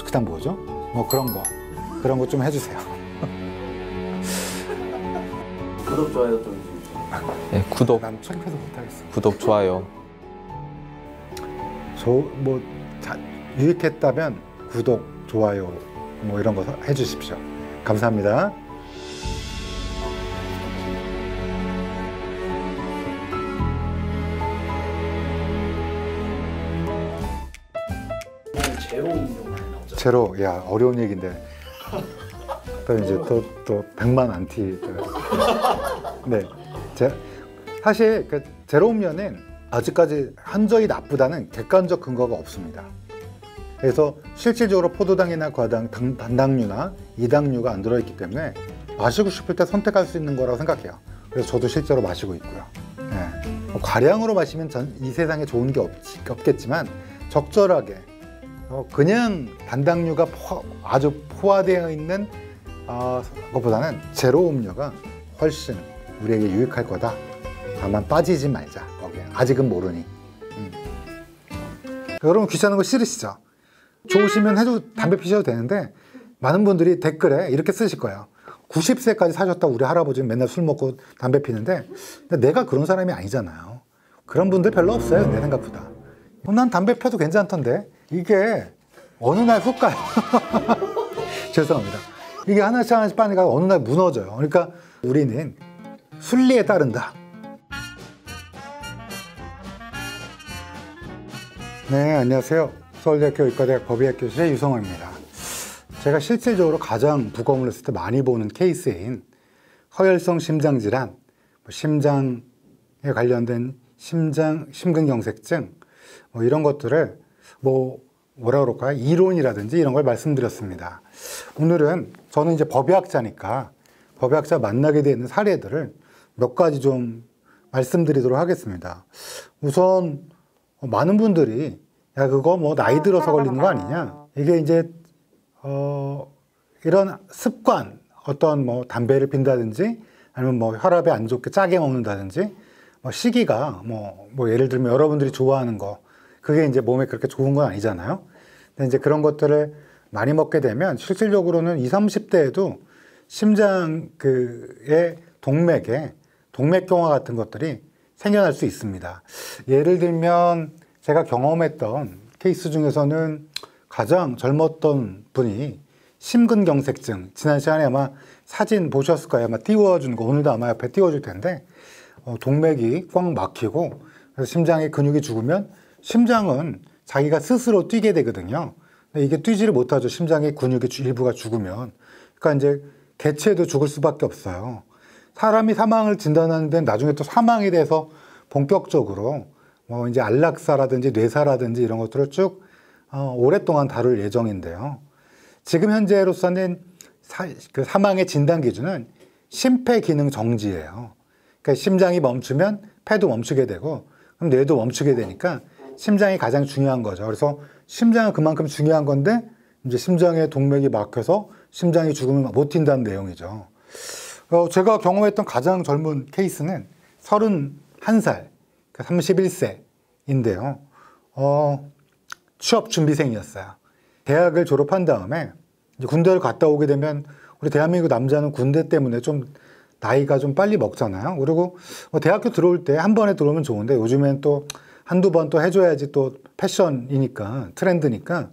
A: 그다음 뭐죠? 그런 거 좀 해주세요.
C: 구독, 좋아요 좀 해주세요.
D: 네, 구독,
A: 난 창피해서 못하겠어.
D: 구독, 좋아요.
A: 유익했다면 구독, 좋아요 이런 거 해주십시오. 감사합니다.
C: 제로 음료 많이 나오죠.
A: 제로, 어려운 얘기인데. 또 이제 또 100만 안티. 네. 사실 제로 음료는 아직까지 한적이 나쁘다는 객관적 근거가 없습니다. 그래서 실질적으로 포도당이나 과당, 단당류나 이당류가 안 들어있기 때문에 마시고 싶을 때 선택할 수 있는 거라고 생각해요. 그래서 저도 실제로 마시고 있고요. 과량으로 마시면 이 세상에 좋은 게 없겠지만 적절하게 그냥 단당류가 아주 포화되어 있는 것보다는 제로 음료가 훨씬 우리에게 유익할 거다. 다만 빠지지 말자. 거기에 아직은 모르니. 여러분 귀찮은 거 싫으시죠? 좋으시면 담배 피셔도 되는데 많은 분들이 댓글에 이렇게 쓰실 거예요. 90세까지 사셨다 우리 할아버지는 맨날 술 먹고 담배 피는데 내가 그런 사람이 아니잖아요. 그런 분들 별로 없어요. 내 생각보다. 난 담배 펴도 괜찮던데 이게 어느 날 훅 가요. 죄송합니다. 이게 하나씩 빠니까 어느 날 무너져요. 그러니까 우리는 순리에 따른다. 네, 안녕하세요. 서울대학교 의과대학 법의학교실의 유성호입니다. 제가 실질적으로 가장 부검을 했을 때 많이 보는 케이스인 허혈성 심장질환, 심장에 관련된 심근경색증 이런 것들을 뭐라 그럴까요? 이론이라든지 이런 걸 말씀드렸습니다. 오늘은 저는 이제 법의학자니까 법의학자 만나게 되는 사례들을 몇 가지 좀 말씀드리도록 하겠습니다. 우선 많은 분들이 그거 나이 들어서 걸리는 거 아니냐? 이게 이제 이런 습관, 어떤 담배를 핀다든지 아니면 혈압이 안 좋게 짜게 먹는다든지 시기가 예를 들면 여러분들이 좋아하는 거 그게 이제 몸에 그렇게 좋은 건 아니잖아요. 근데 이제 그런 것들을 많이 먹게 되면 실질적으로는 20, 30대에도 심장의 동맥경화 같은 것들이 생겨날 수 있습니다. 예를 들면 제가 경험했던 케이스 중에서는 가장 젊었던 분이 심근경색증. 지난 시간에 아마 사진 보셨을 거예요. 아마 띄워준 거 오늘도 아마 옆에 띄워줄 텐데 동맥이 꽉 막히고 그래서 심장의 근육이 죽으면 심장은 자기가 스스로 뛰게 되거든요. 근데 이게 뛰지를 못하죠. 심장의 근육의 일부가 죽으면. 그러니까 이제 개체도 죽을 수밖에 없어요. 사람이 사망을 진단하는데 나중에 또 사망에 대해서 본격적으로 뭐 이제 안락사라든지 뇌사라든지 이런 것들을 쭉 오랫동안 다룰 예정인데요. 지금 현재로서는 그 사망의 진단 기준은 심폐기능 정지예요. 그러니까 심장이 멈추면 폐도 멈추게 되고 그럼 뇌도 멈추게 되니까 심장이 가장 중요한 거죠. 그래서 심장은 그만큼 중요한 건데 이제 심장에 동맥이 막혀서 심장이 죽으면 못 뛴다는 내용이죠. 제가 경험했던 가장 젊은 케이스는 31살, 31세인데요. 취업 준비생이었어요. 대학을 졸업한 다음에 이제 군대를 갔다 오게 되면 우리 대한민국 남자는 군대 때문에 좀 나이가 좀 빨리 먹잖아요. 그리고 대학교 들어올 때 한 번에 들어오면 좋은데 요즘엔 또 한두 번 또 해줘야지 또 패션이니까 트렌드니까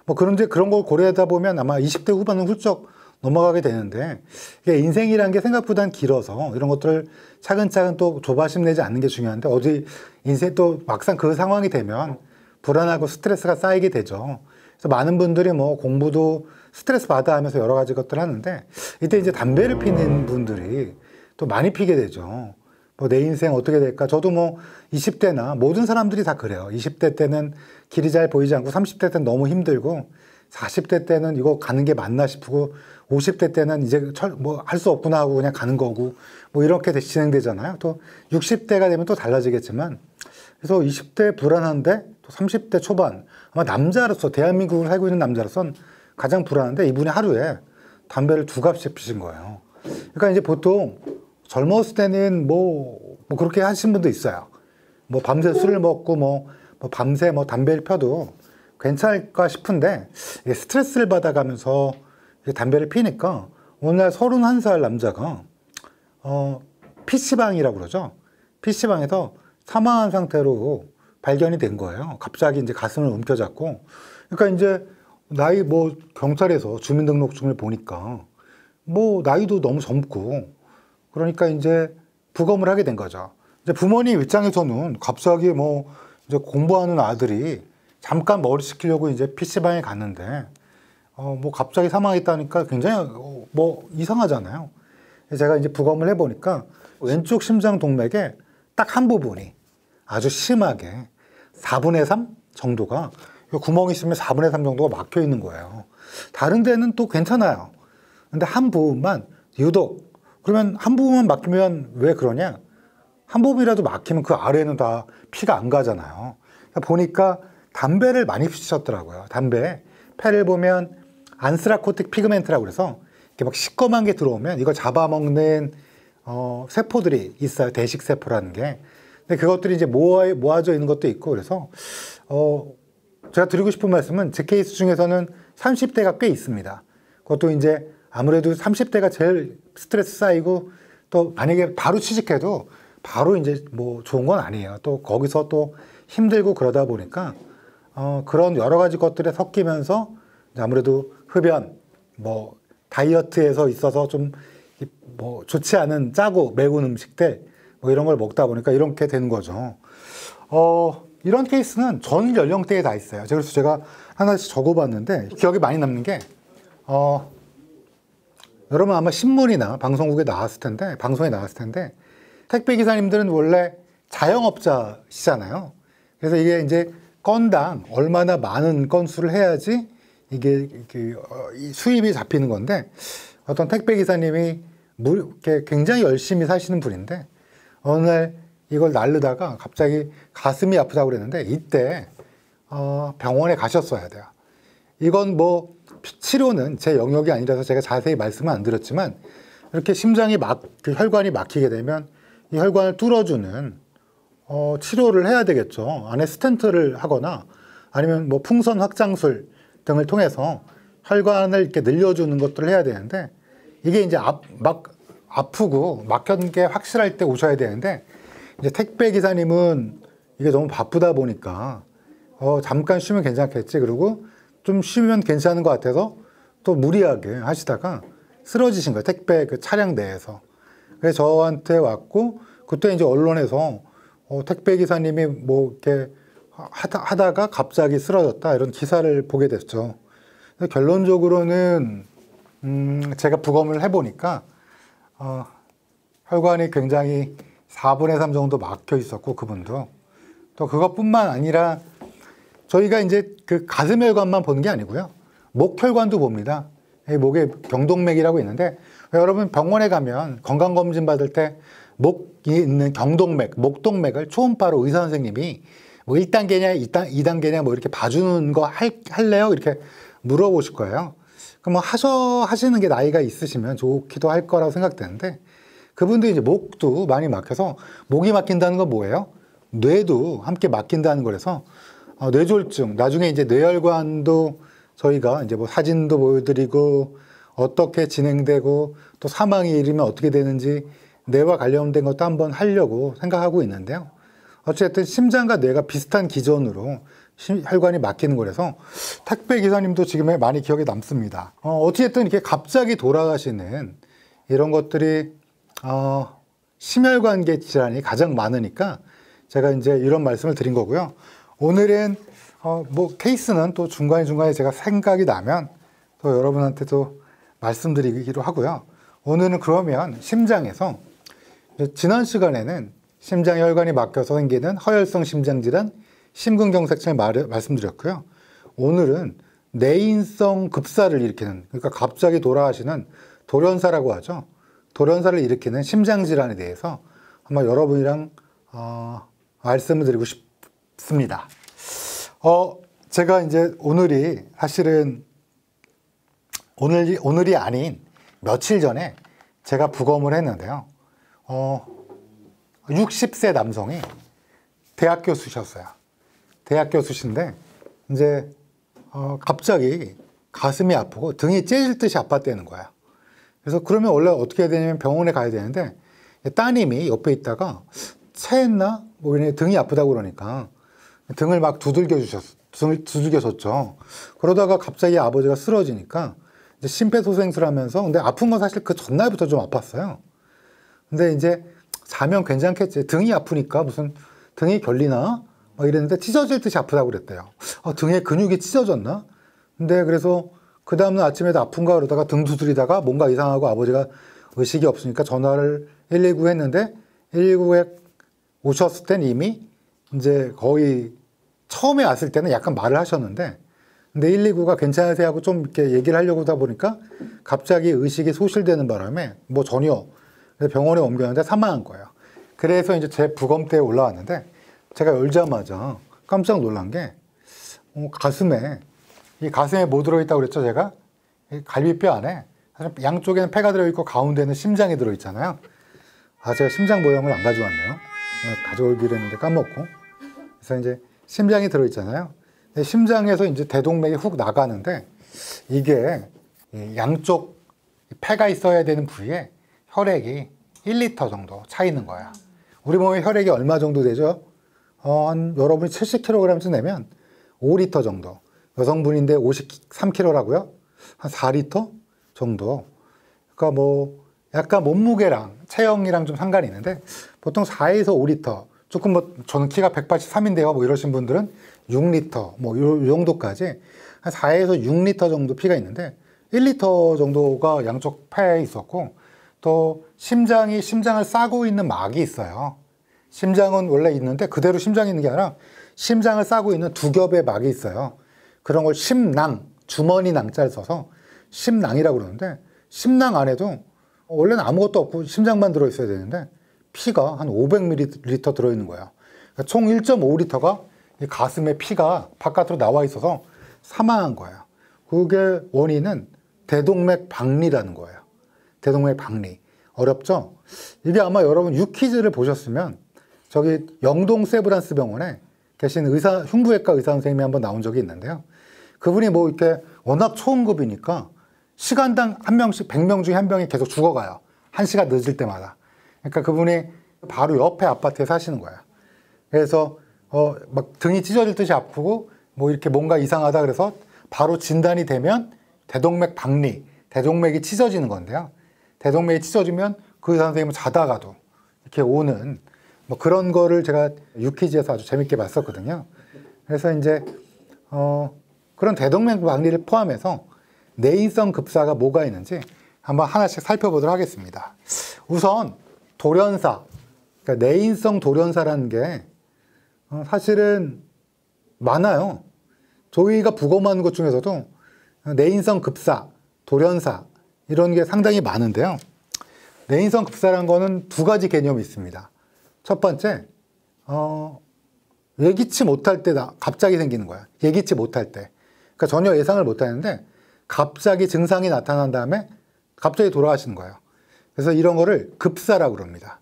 A: 뭐 그런데 그런 걸 고려하다 보면 아마 20대 후반은 훌쩍 넘어가게 되는데 이게 인생이란 게 생각보다는 길어서 이런 것들을 차근차근 또 조바심 내지 않는 게 중요한데 어디 인생 또 막상 그 상황이 되면 불안하고 스트레스가 쌓이게 되죠. 그래서 많은 분들이 뭐 공부도 스트레스 받아 하면서 여러 가지 것들 하는데 이때 이제 담배를 피는 분들이 또 많이 피게 되죠. 뭐 내 인생 어떻게 될까? 저도 뭐 20대나 모든 사람들이 다 그래요. 20대 때는 길이 잘 보이지 않고 30대 때는 너무 힘들고 40대 때는 이거 가는 게 맞나 싶고 50대 때는 이제 뭐 할 수 없구나 하고 그냥 가는 거고 뭐 이렇게 진행되잖아요. 또 60대가 되면 또 달라지겠지만 그래서 20대 불안한데 또 30대 초반 아마 남자로서 대한민국을 살고 있는 남자로선 가장 불안한데 이분이 하루에 담배를 2갑씩 피신 거예요. 그러니까 이제 보통 젊었을 때는 뭐 그렇게 하신 분도 있어요. 뭐 밤새 술을 먹고 뭐 밤새 뭐 담배를 펴도 괜찮을까 싶은데 이게 스트레스를 받아가면서 담배를 피니까 어느 날 31살 남자가 PC방이라고 그러죠. PC방에서 사망한 상태로 발견이 된 거예요. 갑자기 이제 가슴을 움켜잡고. 그러니까 이제 나이 뭐 경찰에서 주민등록증을 보니까 뭐 나이도 너무 젊고 그러니까 이제 부검을 하게 된 거죠. 이제 부모님 입장에서는 갑자기 뭐 이제 공부하는 아들이 잠깐 머리 식히려고 이제 PC방에 갔는데 뭐 갑자기 사망했다니까 굉장히 뭐 이상하잖아요. 제가 이제 부검을 해보니까 왼쪽 심장 동맥에 딱 한 부분이 아주 심하게 4분의 3 정도가 구멍이 있으면 4분의 3 정도가 막혀 있는 거예요. 다른 데는 또 괜찮아요. 근데 한 부분만 유독 그러면 한 부분만 막히면 왜 그러냐? 한 부분이라도 막히면 그 아래는 다 피가 안 가잖아요. 보니까 담배를 많이 피셨더라고요. 담배 폐를 보면 안스라코틱 피그멘트라고 그래서 이렇게 막 시꺼먼 게 들어오면 이걸 잡아먹는 세포들이 있어요. 대식세포라는 게. 근데 그것들이 이제 모아져 있는 것도 있고 그래서 제가 드리고 싶은 말씀은 제 케이스 중에서는 30대가 꽤 있습니다. 그것도 이제 아무래도 30대가 제일 스트레스 쌓이고 또 만약에 바로 취직해도 바로 이제 뭐 좋은 건 아니에요. 또 거기서 또 힘들고 그러다 보니까 그런 여러 가지 것들에 섞이면서 아무래도 흡연, 뭐 다이어트에서 있어서 좀 뭐 좋지 않은 짜고 매운 음식들 뭐 이런 걸 먹다 보니까 이렇게 되는 거죠. 이런 케이스는 전 연령대에 다 있어요. 그래서 제가 하나씩 적어봤는데 기억이 많이 남는 게 여러분 아마 신문이나 방송에 나왔을 텐데 택배 기사님들은 원래 자영업자시잖아요. 그래서 이게 이제 건당 얼마나 많은 건수를 해야지 이게 수입이 잡히는 건데 어떤 택배 기사님이 이렇게 굉장히 열심히 사시는 분인데 어느 날 이걸 나르다가 갑자기 가슴이 아프다고 그랬는데 이때 병원에 가셨어야 돼요. 이건 뭐 치료는 제 영역이 아니라서 제가 자세히 말씀은 안 드렸지만 이렇게 심장이 그 혈관이 막히게 되면 이 혈관을 뚫어주는 치료를 해야 되겠죠. 안에 스텐트를 하거나 아니면 뭐 풍선 확장술 등을 통해서 혈관을 이렇게 늘려주는 것들을 해야 되는데 이게 이제 아프고 막힌 게 확실할 때 오셔야 되는데 이제 택배 기사님은 이게 너무 바쁘다 보니까 잠깐 쉬면 괜찮겠지. 그리고 좀 쉬면 괜찮은 것 같아서 또 무리하게 하시다가 쓰러지신 거예요. 택배 그 차량 내에서. 그래서 저한테 왔고 그때 이제 언론에서 택배 기사님이 뭐 이렇게 하다가 갑자기 쓰러졌다 이런 기사를 보게 됐죠. 결론적으로는 제가 부검을 해보니까 혈관이 굉장히 4분의 3 정도 막혀 있었고 그분도 또 그것뿐만 아니라 저희가 이제 그 가슴 혈관만 보는 게 아니고요. 목 혈관도 봅니다. 목에 경동맥이라고 있는데 여러분 병원에 가면 건강검진 받을 때 목에 있는 경동맥, 목동맥을 초음파로 의사 선생님이 뭐 1단계냐 2단계냐 뭐 이렇게 봐주는 거 할래요? 이렇게 물어보실 거예요. 그럼 뭐 하시는 게 나이가 있으시면 좋기도 할 거라고 생각되는데 그분도 이제 목도 많이 막혀서 목이 막힌다는 건 뭐예요? 뇌도 함께 막힌다는 거라서 뇌졸중, 나중에 이제 뇌혈관도 저희가 이제 뭐 사진도 보여드리고 어떻게 진행되고 또 사망이 이르면 어떻게 되는지 뇌와 관련된 것도 한번 하려고 생각하고 있는데요. 어쨌든 심장과 뇌가 비슷한 기전으로 혈관이 막히는 거라서 택배 기사님도 지금 많이 기억에 남습니다. 어쨌든 이렇게 갑자기 돌아가시는 이런 것들이 심혈관계 질환이 가장 많으니까 제가 이제 이런 말씀을 드린 거고요. 오늘은 뭐 케이스는 또 중간에 제가 생각이 나면 또 여러분한테도 말씀드리기로 하고요. 오늘은 그러면 심장에서 지난 시간에는 심장 혈관이 막혀서 생기는 허혈성 심장질환, 심근경색증을 말씀드렸고요. 오늘은 내인성 급사를 일으키는, 그러니까 갑자기 돌아가시는 돌연사라고 하죠. 돌연사를 일으키는 심장질환에 대해서 한번 여러분이랑 말씀을 드리고 싶습니다. 제가 이제 오늘이 사실은 오늘이 아닌 며칠 전에 제가 부검을 했는데요. 60세 남성이 대학 교수셨어요. 대학 교수신데 이제 갑자기 가슴이 아프고 등이 째질 듯이 아팠다는 거예요. 그래서 그러면 원래 어떻게 해야 되냐면 병원에 가야 되는데 따님이 옆에 있다가 체했나? 뭐 이런 등이 아프다고 그러니까 등을 막 두들겨줬죠. 그러다가 갑자기 아버지가 쓰러지니까 이제 심폐소생술 하면서 근데 아픈 건 사실 그 전날부터 좀 아팠어요. 근데 이제 자면 괜찮겠지. 등이 아프니까 무슨 등이 결리나? 막 이랬는데 찢어질 듯이 아프다고 그랬대요. 등에 근육이 찢어졌나? 근데 그래서 그 다음날 아침에도 아픈가 그러다가 등 두드리다가 뭔가 이상하고 아버지가 의식이 없으니까 전화를 119 했는데 119에 오셨을 땐 이미 이제 거의 처음에 왔을 때는 약간 말을 하셨는데 근데 119가 괜찮으세요 하고 좀 이렇게 얘기를 하려고 하다 보니까 갑자기 의식이 소실되는 바람에 뭐 전혀 병원에 옮겼는데 사망한 거예요. 그래서 이제 제 부검대에 올라왔는데 제가 열자마자 깜짝 놀란 게 가슴에 이 가슴에 뭐 들어있다고 그랬죠 제가? 이 갈비뼈 안에 양쪽에는 폐가 들어있고 가운데는 심장이 들어있잖아요. 제가 심장 모형을 안 가져왔네요. 가져오기로 했는데 까먹고. 그래서 이제 심장이 들어있잖아요. 심장에서 이제 대동맥이 훅 나가는데 이게 양쪽 폐가 있어야 되는 부위에 혈액이 1리터 정도 차 있는 거야. 우리 몸에 혈액이 얼마 정도 되죠? 여러분이 70kg쯤 되면 5리터 정도. 여성분인데 53kg라고요? 한 4리터 정도. 그러니까 뭐 약간 몸무게랑 체형이랑 좀 상관이 있는데 보통 4에서 5리터. 조금 뭐 저는 키가 183인데요. 뭐 이러신 분들은 6리터 뭐 이 정도까지 한 4에서 6리터 정도 피가 있는데 1리터 정도가 양쪽 폐에 있었고 또 심장을 싸고 있는 막이 있어요. 심장은 원래 있는데 그대로 심장이 있는 게 아니라 심장을 싸고 있는 두 겹의 막이 있어요. 그런 걸 심낭, 주머니 낭자를 써서 심낭이라고 그러는데 심낭 안에도 원래는 아무것도 없고 심장만 들어있어야 되는데 피가 한 500ml 들어있는 거예요. 그러니까 총 1.5리터가 이 가슴에 피가 바깥으로 나와 있어서 사망한 거예요. 그게 원인은 대동맥 박리라는 거예요. 대동맥 박리. 어렵죠? 이게 아마 여러분 유퀴즈를 보셨으면 저기 영동 세브란스 병원에 계신 흉부외과 의사 선생님이 한번 나온 적이 있는데요. 그분이 뭐 이렇게 워낙 초응급이니까 시간당 한 명씩 100명 중에 한 명이 계속 죽어가요. 1시간 늦을 때마다. 그러니까 그분이 바로 옆에 아파트에 사시는 거예요. 그래서 막 등이 찢어질 듯이 아프고 뭐 이렇게 뭔가 이상하다 그래서 바로 진단이 되면 대동맥 박리, 대동맥이 찢어지는 건데요. 대동맥이 찢어지면 그 의사 선생님은 자다가도 이렇게 오는 뭐 그런 거를 제가 유퀴즈에서 아주 재밌게 봤었거든요. 그래서 이제 그런 대동맥 박리를 포함해서 내인성 급사가 뭐가 있는지 한번 하나씩 살펴보도록 하겠습니다. 우선 돌연사, 그러니까 내인성 돌연사라는 게 사실은 많아요. 저희가 부검하는 것 중에서도 내인성 급사, 돌연사 이런 게 상당히 많은데요. 내인성 급사라는 거는 두 가지 개념이 있습니다. 첫 번째, 예기치 못할 때 갑자기 생기는 거야. 예기치 못할 때. 그러니까 전혀 예상을 못 하는데 갑자기 증상이 나타난 다음에 갑자기 돌아가시는 거예요. 그래서 이런 거를 급사라고 그럽니다.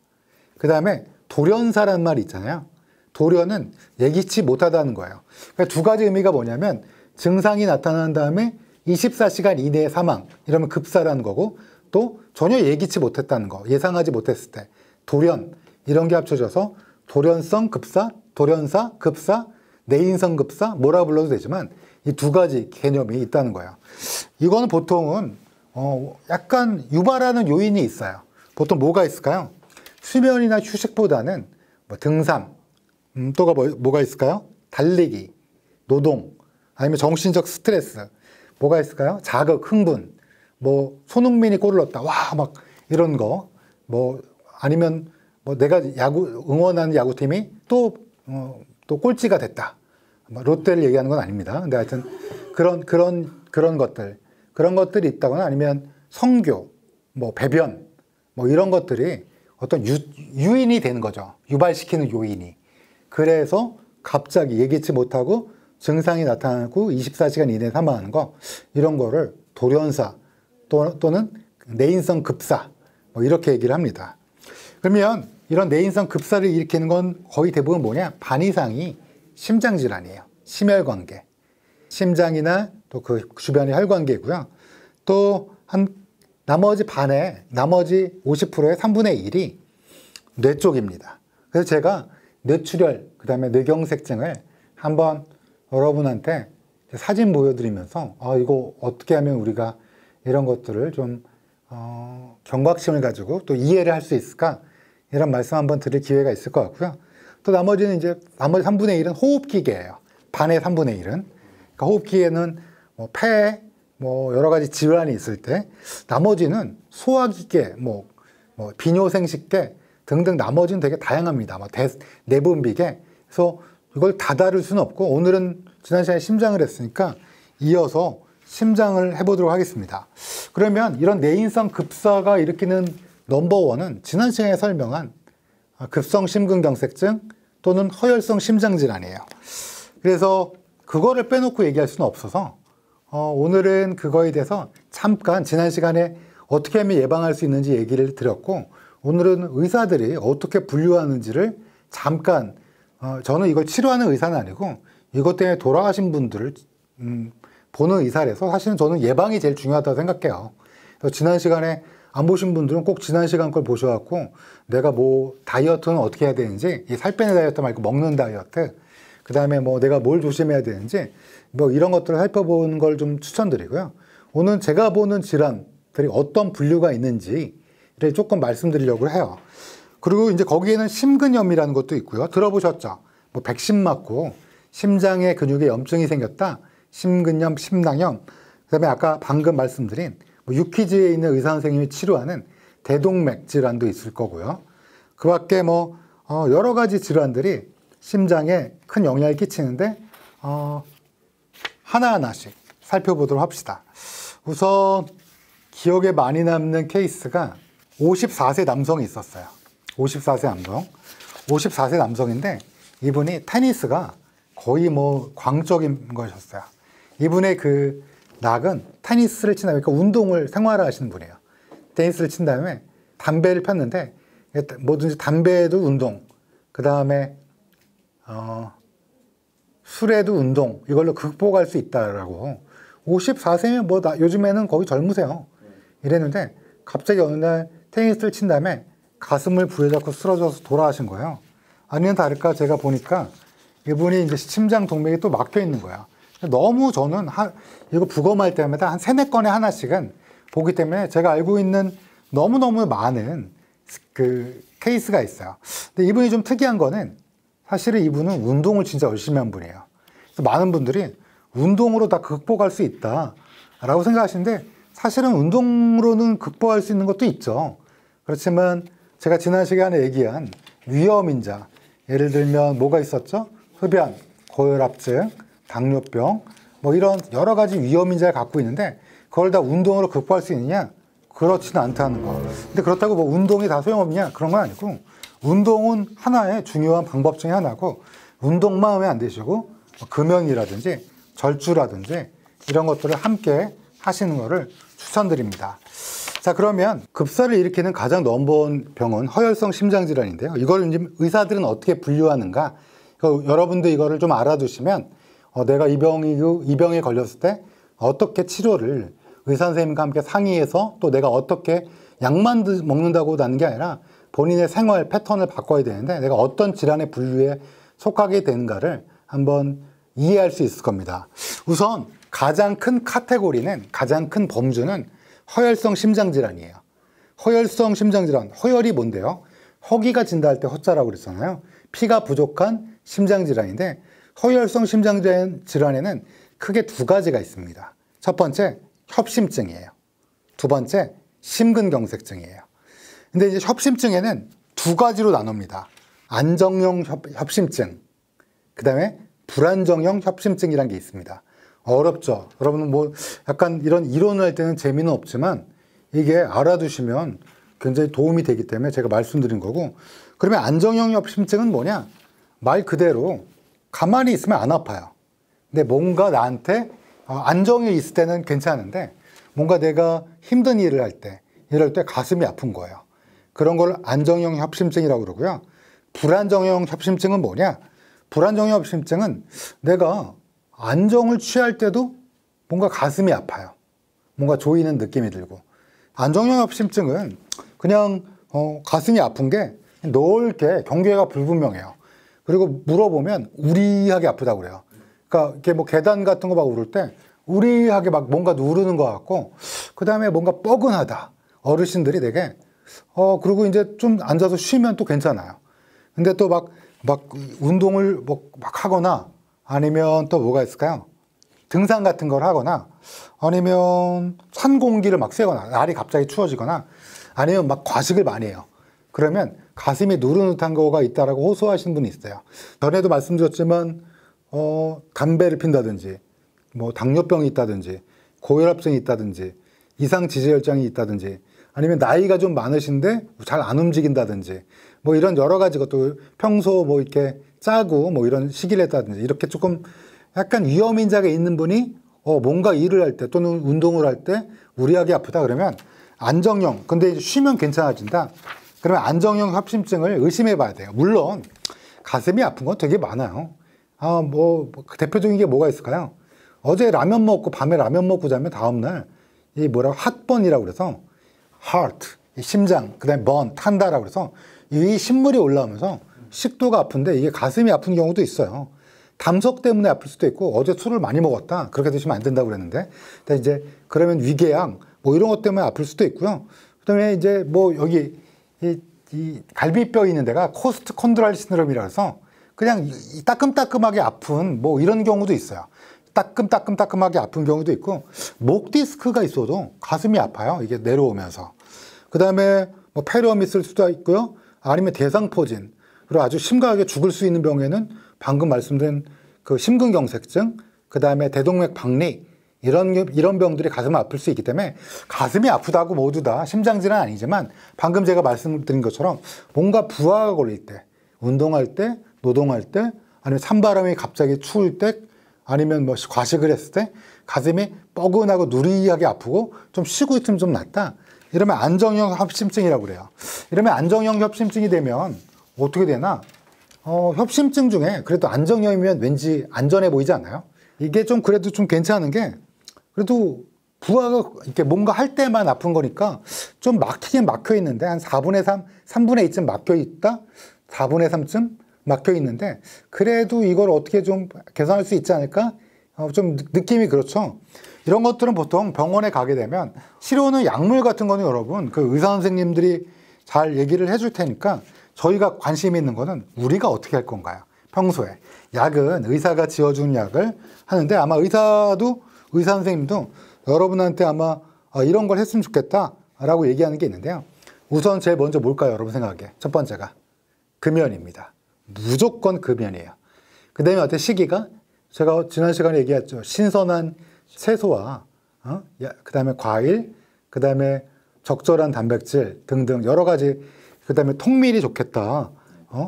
A: 그 다음에 돌연사라는 말이 있잖아요. 돌연은 예기치 못하다는 거예요. 그러니까 두 가지 의미가 뭐냐면 증상이 나타난 다음에 24시간 이내에 사망, 이러면 급사라는 거고, 또 전혀 예기치 못했다는 거, 예상하지 못했을 때 돌연, 이런 게 합쳐져서 돌연성 급사, 돌연사, 급사, 내인성 급사 뭐라 불러도 되지만 이 두 가지 개념이 있다는 거예요. 이거는 보통은 약간 유발하는 요인이 있어요. 보통 뭐가 있을까요? 수면이나 휴식보다는 뭐 등산, 또가 뭐가 있을까요? 달리기, 노동, 아니면 정신적 스트레스, 뭐가 있을까요? 자극, 흥분, 뭐 손흥민이 골을 넣었다, 와, 막 이런 거, 뭐 아니면 뭐 내가 응원하는 야구팀이 또 꼴찌가 됐다. 롯데를 얘기하는 건 아닙니다. 근데 하여튼 그런 것들이 있다거나 아니면 성교, 뭐 배변, 뭐 이런 것들이 어떤 유인이 되는 거죠. 유발시키는 요인이. 그래서 갑자기 예기치 못하고 증상이 나타나고 24시간 이내에 사망하는 거, 이런 거를 돌연사 또는 내인성 급사, 뭐 이렇게 얘기를 합니다. 그러면 이런 내인성 급사를 일으키는 건 거의 대부분 뭐냐? 반 이상이 심장질환이에요. 심혈관계. 심장이나 또 그 주변의 혈관계고요. 또 나머지 50%의 3분의 1이 뇌 쪽입니다. 그래서 제가 뇌출혈, 그 다음에 뇌경색증을 한번 여러분한테 사진 보여드리면서 이거 어떻게 하면 우리가 이런 것들을 좀 경각심을 가지고 또 이해를 할 수 있을까? 이런 말씀 한번 드릴 기회가 있을 것 같고요. 또 나머지는 이제 나머지 3분의 1은 호흡기계예요. 반의 3분의 1은. 그러니까 호흡기계는 뭐 폐, 뭐 여러 가지 질환이 있을 때, 나머지는 소화기계, 뭐 비뇨생식계 등등 나머지는 되게 다양합니다. 뭐 내분비계. 그래서 이걸 다 다룰 수는 없고 오늘은 지난 시간에 심장을 했으니까 이어서 심장을 해보도록 하겠습니다. 그러면 이런 내인성 급사가 일으키는 넘버원은 지난 시간에 설명한 급성 심근경색증 또는 허혈성 심장질환이에요. 그래서 그거를 빼놓고 얘기할 수는 없어서 오늘은 그거에 대해서 잠깐 지난 시간에 어떻게 하면 예방할 수 있는지 얘기를 드렸고, 오늘은 의사들이 어떻게 분류하는지를 잠깐, 저는 이걸 치료하는 의사는 아니고 이것 때문에 돌아가신 분들을 보는 의사라서 사실은 저는 예방이 제일 중요하다고 생각해요. 그래서 지난 시간에 안 보신 분들은 꼭 지난 시간 걸 보셔갖고 내가 뭐 다이어트는 어떻게 해야 되는지, 살 빼는 다이어트 말고 먹는 다이어트, 그 다음에 뭐 내가 뭘 조심해야 되는지 뭐 이런 것들을 살펴보는 걸 좀 추천드리고요. 오늘 제가 보는 질환들이 어떤 분류가 있는지를 조금 말씀드리려고 해요. 그리고 이제 거기에는 심근염이라는 것도 있고요. 들어보셨죠? 뭐 백신 맞고 심장의 근육에 염증이 생겼다. 심근염, 심낭염. 그다음에 아까 방금 말씀드린 뭐 유퀴즈에 있는 의사 선생님이 치료하는 대동맥 질환도 있을 거고요. 그 밖에 뭐 여러 가지 질환들이 심장에 큰 영향을 끼치는데 하나하나씩 살펴보도록 합시다. 우선 기억에 많이 남는 케이스가 54세 남성이 있었어요. 54세 남성인데 이분이 테니스가 거의 뭐 광적인 것이었어요. 이분의 그 낙은 테니스를 친다 보니까 운동을 생활을 하시는 분이에요. 테니스를 친 다음에 담배를 폈는데 뭐든지 담배에도 운동, 그 다음에 술에도 운동, 이걸로 극복할 수 있다라고. 54세면 뭐 요즘에는 거의 젊으세요. 이랬는데 갑자기 어느 날 테니스를 친 다음에 가슴을 부여잡고 쓰러져서 돌아가신 거예요. 아니면 다를까 제가 보니까 이분이 이제 심장 동맥이 또 막혀 있는 거야. 너무 저는 이거 부검할 때마다 한 3-4건에 하나씩은 보기 때문에 제가 알고 있는 너무너무 많은 그 케이스가 있어요. 근데 이분이 좀 특이한 거는 사실은 이분은 운동을 진짜 열심히 한 분이에요. 그래서 많은 분들이 운동으로 다 극복할 수 있다라고 생각하시는데 사실은 운동으로는 극복할 수 있는 것도 있죠. 그렇지만 제가 지난 시간에 얘기한 위험인자, 예를 들면 뭐가 있었죠? 흡연, 고혈압증, 당뇨병, 뭐 이런 여러 가지 위험인자를 갖고 있는데 그걸 다 운동으로 극복할 수 있느냐? 그렇지는 않다는 거. 근데 그렇다고 뭐 운동이 다 소용없냐? 그런 건 아니고 운동은 하나의 중요한 방법 중에 하나고 운동만 하면 안 되시고 뭐 금연이라든지 절주라든지 이런 것들을 함께 하시는 것을 추천드립니다. 자, 그러면 급사를 일으키는 가장 넘버원 병은 허혈성 심장질환인데요. 이걸 이제 의사들은 어떻게 분류하는가? 여러분도 이거를 좀 알아두시면 내가 이 병에 걸렸을 때 어떻게 치료를 의사 선생님과 함께 상의해서 또 내가 어떻게 약만 먹는다고 나는 게 아니라 본인의 생활 패턴을 바꿔야 되는데 내가 어떤 질환의 분류에 속하게 되는가를 한번 이해할 수 있을 겁니다. 우선 가장 큰 카테고리는, 가장 큰 범주는 허혈성 심장질환이에요. 허혈성 심장질환, 허혈이 뭔데요? 허기가 진다 할 때 허자라고 그랬잖아요. 피가 부족한 심장질환인데 허혈성 심장질환에는 크게 2가지가 있습니다. 첫 번째, 협심증이에요. 두 번째, 심근경색증이에요. 근데 이제 협심증에는 2가지로 나눕니다. 안정형 협심증, 그 다음에 불안정형 협심증이라는 게 있습니다. 어렵죠. 여러분은 뭐 약간 이런 이론을 할 때는 재미는 없지만 이게 알아두시면 굉장히 도움이 되기 때문에 제가 말씀드린 거고, 그러면 안정형 협심증은 뭐냐? 말 그대로 가만히 있으면 안 아파요. 근데 뭔가 나한테 안정이 있을 때는 괜찮은데 뭔가 내가 힘든 일을 할 때, 이럴 때 가슴이 아픈 거예요. 그런 걸 안정형 협심증이라고 그러고요. 불안정형 협심증은 뭐냐? 불안정형 협심증은 내가 안정을 취할 때도 뭔가 가슴이 아파요. 뭔가 조이는 느낌이 들고. 안정형 협심증은 그냥 가슴이 아픈 게 넓게 경계가 불분명해요. 그리고 물어보면 우리하게 아프다고 그래요. 그러니까 이렇게 뭐 계단 같은 거 막 오를 때 우리하게 막 뭔가 누르는 것 같고, 그 다음에 뭔가 뻐근하다. 어르신들이 되게 그리고 이제 좀 앉아서 쉬면 또 괜찮아요. 근데 또 막 운동을 막 하거나 아니면 또 뭐가 있을까요? 등산 같은 걸 하거나 아니면 찬 공기를 막 쐬거나 날이 갑자기 추워지거나 아니면 막 과식을 많이 해요. 그러면 가슴이 누르듯한 거가 있다라고 호소하시는 분이 있어요. 전에도 말씀드렸지만 담배를 핀다든지 뭐 당뇨병이 있다든지 고혈압증이 있다든지 이상 지지혈증이 있다든지 아니면 나이가 좀 많으신데 잘 안 움직인다든지 뭐 이런 여러 가지 것도 평소 뭐 이렇게 짜고 뭐 이런 시기를 했다든지 이렇게 조금 약간 위험인자가 있는 분이 뭔가 일을 할 때 또는 운동을 할 때 우리하게 아프다 그러면 안정형, 근데 이제 쉬면 괜찮아진다. 그러면 안정형 협심증을 의심해 봐야 돼요. 물론 가슴이 아픈 건 되게 많아요. 뭐 대표적인 게 뭐가 있을까요? 어제 라면 먹고 밤에 라면 먹고 자면 다음날 이 뭐라고 핫번이라고 그래서 heart, 심장, 그다음에 burn, 탄다라고 그래서 이 신물이 올라오면서 식도가 아픈데 이게 가슴이 아픈 경우도 있어요. 담석 때문에 아플 수도 있고 어제 술을 많이 먹었다 그렇게 드시면 안 된다고 그랬는데, 근데 이제 그러면 위궤양 뭐 이런 것 때문에 아플 수도 있고요. 그다음에 이제 뭐 여기 이 갈비뼈 있는 데가 코스트 콘드랄 시드롬이라 해서 그냥 따끔따끔하게 아픈 뭐 이런 경우도 있어요. 따끔따끔하게 아픈 경우도 있고, 목 디스크가 있어도 가슴이 아파요. 이게 내려오면서. 그 다음에 뭐 폐렴이 있을 수도 있고요. 아니면 대상포진. 그리고 아주 심각하게 죽을 수 있는 병에는 방금 말씀드린 그 심근경색증, 그 다음에 대동맥 박리, 이런 병들이 가슴을 아플 수 있기 때문에 가슴이 아프다고 모두 다 심장질환은 아니지만 방금 제가 말씀드린 것처럼 뭔가 부하가 걸릴 때, 운동할 때, 노동할 때, 아니면 찬바람이 갑자기 추울 때, 아니면 뭐 과식을 했을 때 가슴이 뻐근하고 누리하게 아프고 좀 쉬고 있으면 좀 낫다. 이러면 안정형 협심증이라고 그래요. 이러면 안정형 협심증이 되면 어떻게 되나? 협심증 중에 그래도 안정형이면 왠지 안전해 보이지 않아요? 이게 좀 그래도 좀 괜찮은 게 그래도 부하가 이렇게 뭔가 할 때만 아픈 거니까 좀 막히긴 막혀 있는데 한 4분의 3, 3분의 2쯤 막혀 있다? 4분의 3쯤 막혀 있는데 그래도 이걸 어떻게 좀 개선할 수 있지 않을까? 좀 느낌이 그렇죠. 이런 것들은 보통 병원에 가게 되면 치료는 약물 같은 거는 여러분 그 의사 선생님들이 잘 얘기를 해줄 테니까 저희가 관심 있는 거는 우리가 어떻게 할 건가요? 평소에 약은 의사가 지어준 약을 하는데 아마 의사 선생님도 여러분한테 아마 이런 걸 했으면 좋겠다라고 얘기하는 게 있는데요. 우선 제일 먼저 뭘까요? 여러분 생각에 첫 번째가 금연입니다. 무조건 금연이에요. 그 다음에 어때 시기가 제가 지난 시간에 얘기했죠. 신선한 채소와 그 다음에 과일, 그 다음에 적절한 단백질 등등 여러 가지, 그 다음에 통밀이 좋겠다.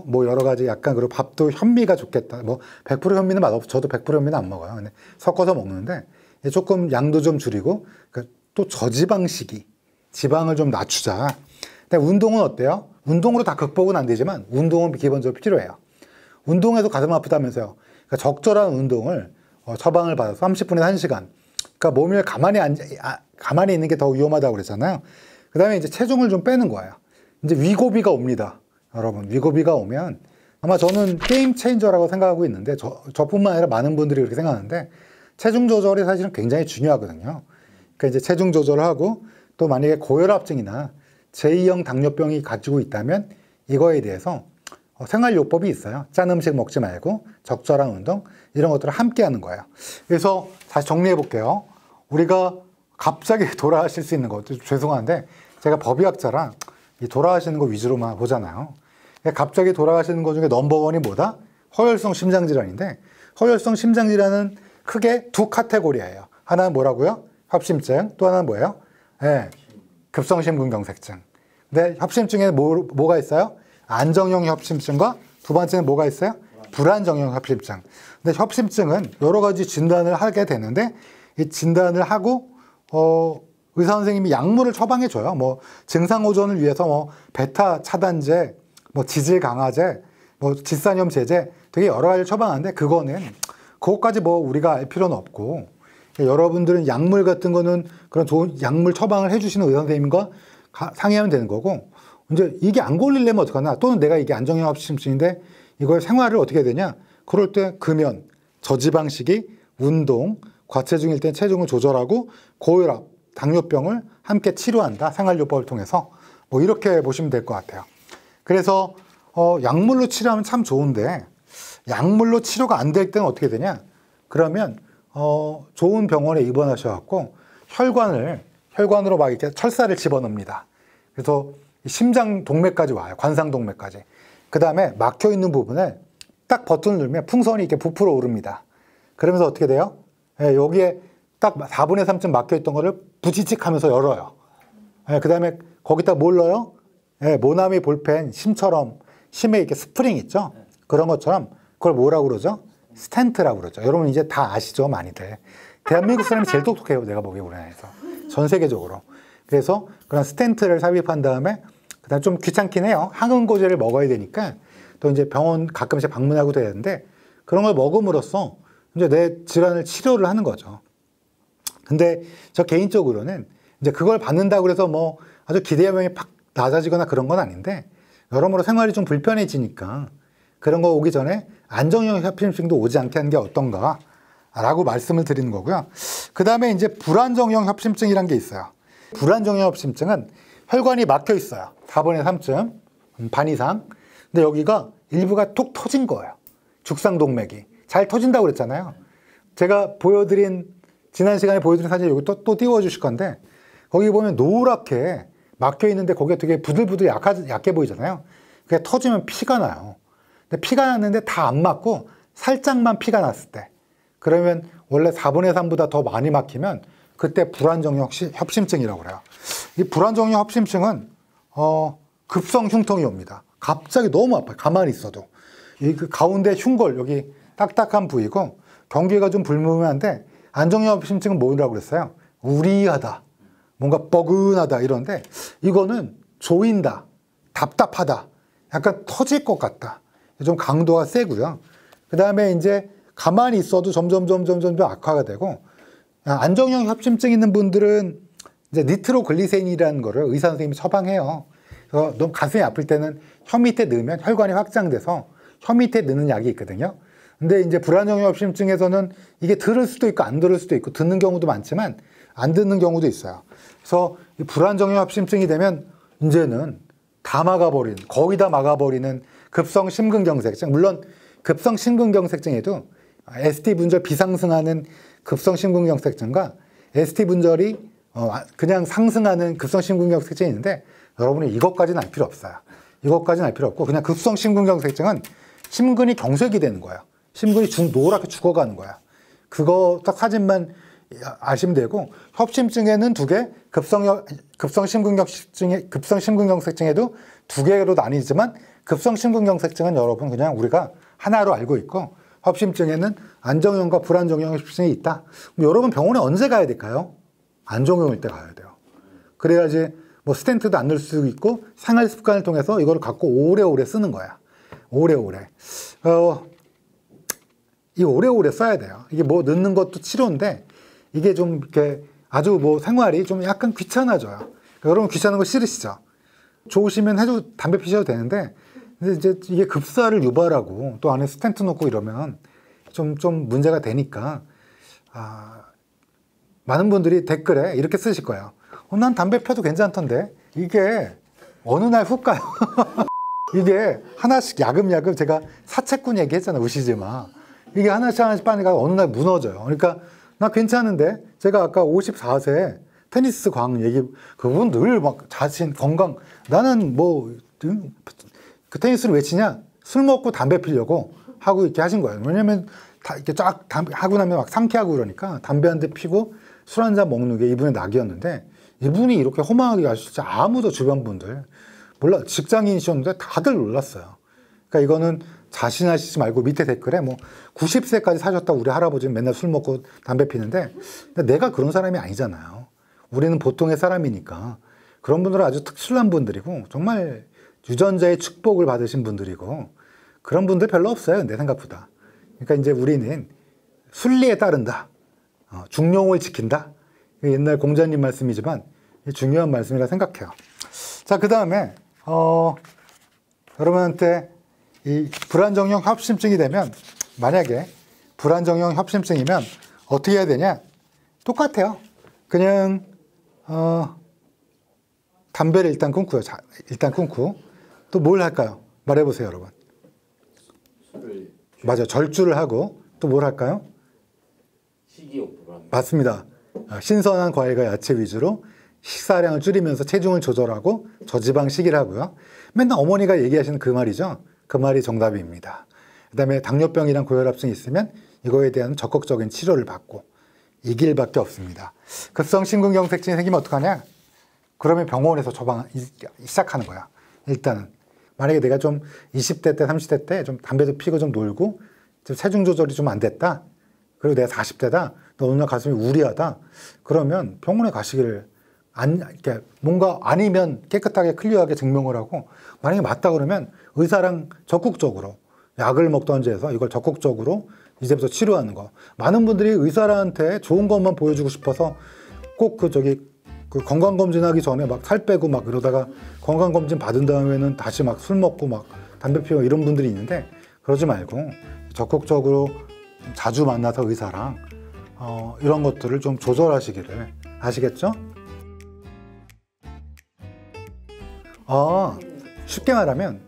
A: 뭐 여러 가지 약간 그리고 밥도 현미가 좋겠다. 뭐 100% 현미는 맛없어. 저도 100% 현미는 안 먹어요. 근데 섞어서 먹는데 조금 양도 좀 줄이고 그러니까 또 저지방식이 지방을 좀 낮추자. 근데 운동은 어때요? 운동으로 다 극복은 안 되지만 운동은 기본적으로 필요해요. 운동해서 가슴 아프다면서요. 그러니까 적절한 운동을 처방을 받아서 30분에서 1시간. 그러니까 몸을 가만히 있는 게 더 위험하다고 그랬잖아요. 그 다음에 이제 체중을 좀 빼는 거예요. 이제 위고비가 옵니다. 여러분, 위고비가 오면 아마 저는 게임 체인저라고 생각하고 있는데 저뿐만 아니라 많은 분들이 그렇게 생각하는데 체중 조절이 사실은 굉장히 중요하거든요. 그러니까 이제 체중 조절을 하고 또 만약에 고혈압증이나 제2형 당뇨병이 가지고 있다면 이거에 대해서 생활요법이 있어요. 짠 음식 먹지 말고 적절한 운동 이런 것들을 함께 하는 거예요. 그래서 다시 정리해 볼게요. 우리가 갑자기 돌아가실 수 있는 거 죄송한데 제가 법의학자라 이 돌아가시는 거 위주로만 보잖아요. 갑자기 돌아가시는 것 중에 넘버원이 뭐다? 허혈성 심장질환인데 허혈성 심장질환은 크게 두 카테고리예요. 하나는 뭐라고요? 협심증. 또 하나는 뭐예요? 네, 급성심근경색증. 근데 협심증에 뭐가 있어요? 안정형 협심증과 두 번째는 뭐가 있어요? 불안정형 협심증. 근데 협심증은 여러 가지 진단을 하게 되는데 이 진단을 하고 의사 선생님이 약물을 처방해 줘요. 뭐 증상 호전을 위해서 뭐 베타 차단제, 뭐 지질 강화제, 뭐 지산염 제제 되게 여러 가지를 처방하는데 그것까지 뭐 우리가 알 필요는 없고 여러분들은 약물 같은 거는 그런 좋은 약물 처방을 해주시는 의사 선생님과 상의하면 되는 거고 이제 이게 안 걸리려면 어떡하나 또는 내가 이게 안정형 협심증인데 이걸 생활을 어떻게 해야 되냐 그럴 때 금연, 저지방식이, 운동, 과체중일 때 체중을 조절하고 고혈압, 당뇨병을 함께 치료한다. 생활요법을 통해서 뭐 이렇게 보시면 될 것 같아요. 그래서 약물로 치료하면 참 좋은데 약물로 치료가 안 될 때는 어떻게 되냐 그러면 좋은 병원에 입원하셔갖고 혈관으로 막 이렇게 철사를 집어넣습니다. 그래서 심장 동맥까지 와요. 관상 동맥까지. 그 다음에 막혀 있는 부분에 딱 버튼을 누르면 풍선이 이렇게 부풀어 오릅니다. 그러면서 어떻게 돼요? 여기에 딱 4분의 3쯤 막혀 있던 거를 부지직 하면서 열어요. 그 다음에 거기다 뭘 넣어요? 모나미 볼펜 심에 이렇게 스프링 있죠? 그런 것처럼 그걸 뭐라고 그러죠? 스텐트라고 그러죠. 여러분 이제 다 아시죠? 많이들. 대한민국 사람이 제일 똑똑해요. 내가 보기에 우리나라에서. 전 세계적으로. 그래서 그런 스텐트를 삽입한 다음에 그다음 좀 귀찮긴 해요. 항응고제를 먹어야 되니까 또 이제 병원 가끔씩 방문하고 되는데 그런 걸 먹음으로써 이제 내 질환을 치료를 하는 거죠. 근데 저 개인적으로는 이제 그걸 받는다고 해서 뭐 아주 기대감이 팍 낮아지거나 그런 건 아닌데 여러모로 생활이 좀 불편해지니까 그런 거 오기 전에 안정형 협심증도 오지 않게 하는 게 어떤가 라고 말씀을 드리는 거고요. 그 다음에 이제 불안정형 협심증이란 게 있어요. 불안정형 협심증은 혈관이 막혀 있어요. 4분의 3쯤, 반 이상. 근데 여기가 일부가 톡 터진 거예요. 죽상동맥이. 잘 터진다고 그랬잖아요. 제가 지난 시간에 보여드린 사진 여기 또 띄워주실 건데 거기 보면 노랗게 막혀 있는데 거기가 되게 부들부들 약해 보이잖아요. 그게 터지면 피가 나요. 근데 피가 났는데 다 안 맞고 살짝만 피가 났을 때 그러면 원래 4분의 3보다 더 많이 막히면 그때 불안정형 협심증이라고 그래요. 이 불안정형 협심증은 급성 흉통이 옵니다. 갑자기 너무 아파요. 가만히 있어도. 그 가운데 흉골 여기 딱딱한 부위고 경계가 좀 불분명한데 안정형 협심증은 뭐라고 그랬어요? 우리하다. 뭔가 뻐근하다 이런데 이거는 조인다. 답답하다. 약간 터질 것 같다. 좀 강도가 세고요. 그 다음에 이제 가만히 있어도 점점 악화가 되고 안정형 협심증 있는 분들은 이제 니트로글리세린이라는 거를 의사 선생님이 처방해요. 그래서 너무 가슴이 아플 때는 혀 밑에 넣으면 혈관이 확장돼서 혀 밑에 넣는 약이 있거든요. 근데 이제 불안정형협심증에서는 이게 들을 수도 있고 안 들을 수도 있고 듣는 경우도 많지만 안 듣는 경우도 있어요. 그래서 이 불안정형협심증이 되면 이제는 다 막아버리는, 거의 다 막아버리는 급성심근경색증. 물론 급성심근경색증에도 ST 분절 비상승하는 급성심근경색증과 ST 분절이 그냥 상승하는 급성심근경색증이 있는데 여러분이 이것까지는 알 필요 없어요. 이것까지는 알 필요 없고 그냥 급성심근경색증은 심근이 경색이 되는 거예요. 심근이 노랗게 죽어가는 거야. 그거 딱 사진만 아시면 되고 협심증에는 두 개, 급성심근경색증에도 두 개로 나뉘지만 급성심근경색증은 여러분 그냥 우리가 하나로 알고 있고 협심증에는 안정형과 불안정형 협심증이 있다. 그럼 여러분 병원에 언제 가야 될까요? 안정형일 때 가야 돼요. 그래야지 뭐 스텐트도 안 넣을 수 있고 생활 습관을 통해서 이걸 갖고 오래오래 쓰는 거야. 오래오래. 이 오래오래 써야 돼요. 이게 뭐 넣는 것도 치료인데 이게 좀 이렇게 아주 뭐 생활이 좀 약간 귀찮아져요. 그러니까 여러분 귀찮은 거 싫으시죠? 좋으시면 담배 피셔도 되는데 근데 이제 이게 급사를 유발하고 또 안에 스텐트 넣고 이러면 좀 문제가 되니까 많은 분들이 댓글에 이렇게 쓰실 거예요. 난 담배 펴도 괜찮던데 이게 어느 날 훅 가요. 이게 하나씩 야금야금 제가 사채꾼 얘기했잖아요. 우시지 마. 이게 하나씩 빠니까 어느 날 무너져요. 그러니까 나 괜찮은데 제가 아까 54세 테니스 광 얘기 그분 늘 막 자신 건강 나는 뭐 그 테니스를 왜 치냐 술 먹고 담배 피려고 하고 이렇게 하신 거예요. 왜냐면 다 이렇게 쫙 담배 하고 나면 막 상쾌하고 그러니까 담배 한 대 피고 술 한 잔 먹는 게 이분의 낙이었는데 이분이 이렇게 허망하게 가실지 아무도 주변 분들 몰라 직장인이셨는데 다들 놀랐어요. 그러니까 이거는 자신하시지 말고 밑에 댓글에 뭐 90세까지 사셨다 우리 할아버지는 맨날 술 먹고 담배 피는데 내가 그런 사람이 아니잖아요. 우리는 보통의 사람이니까 그런 분들은 아주 특출난 분들이고 정말 유전자의 축복을 받으신 분들이고 그런 분들 별로 없어요. 내 생각보다. 그러니까 이제 우리는 순리에 따른다. 중용을 지킨다. 옛날 공자님 말씀이지만 중요한 말씀이라 생각해요. 자, 그 다음에 여러분한테 이 불안정형 협심증이 되면 만약에 불안정형 협심증이면 어떻게 해야 되냐? 똑같아요. 그냥 담배를 일단 끊고요. 자, 일단 끊고 또 뭘 할까요? 말해보세요, 여러분.
C: 술을
A: 맞아요. 절주를 하고 또 뭘 할까요?
C: 식이요법을 합니다.
A: 맞습니다. 신선한 과일과 야채 위주로 식사량을 줄이면서 체중을 조절하고 저지방 식이를 하고요. 맨날 어머니가 얘기하시는 그 말이죠. 그 말이 정답입니다. 그 다음에 당뇨병이랑 고혈압증이 있으면 이거에 대한 적극적인 치료를 받고 이 길밖에 없습니다. 급성심근경색증이 생기면 어떡하냐? 그러면 병원에서 시작하는 거야. 일단은 만약에 내가 좀 20대 때 30대 때 좀 담배도 피고 좀 놀고 좀 체중 조절이 좀 안 됐다. 그리고 내가 40대다. 너 어느 날 가슴이 우리하다. 그러면 병원에 가시기를 이렇게 뭔가 아니면 깨끗하게 클리어하게 증명을 하고 만약에 맞다 그러면 의사랑 적극적으로 약을 먹던지 해서 이걸 적극적으로 이제부터 치료하는 거. 많은 분들이 의사한테 좋은 것만 보여주고 싶어서 꼭 그 건강검진하기 전에 막 살 빼고 막 이러다가 건강검진 받은 다음에는 다시 막 술 먹고 막 담배 피우고 이런 분들이 있는데 그러지 말고 적극적으로 자주 만나서 의사랑 이런 것들을 좀 조절하시기를 아시겠죠? 쉽게 말하면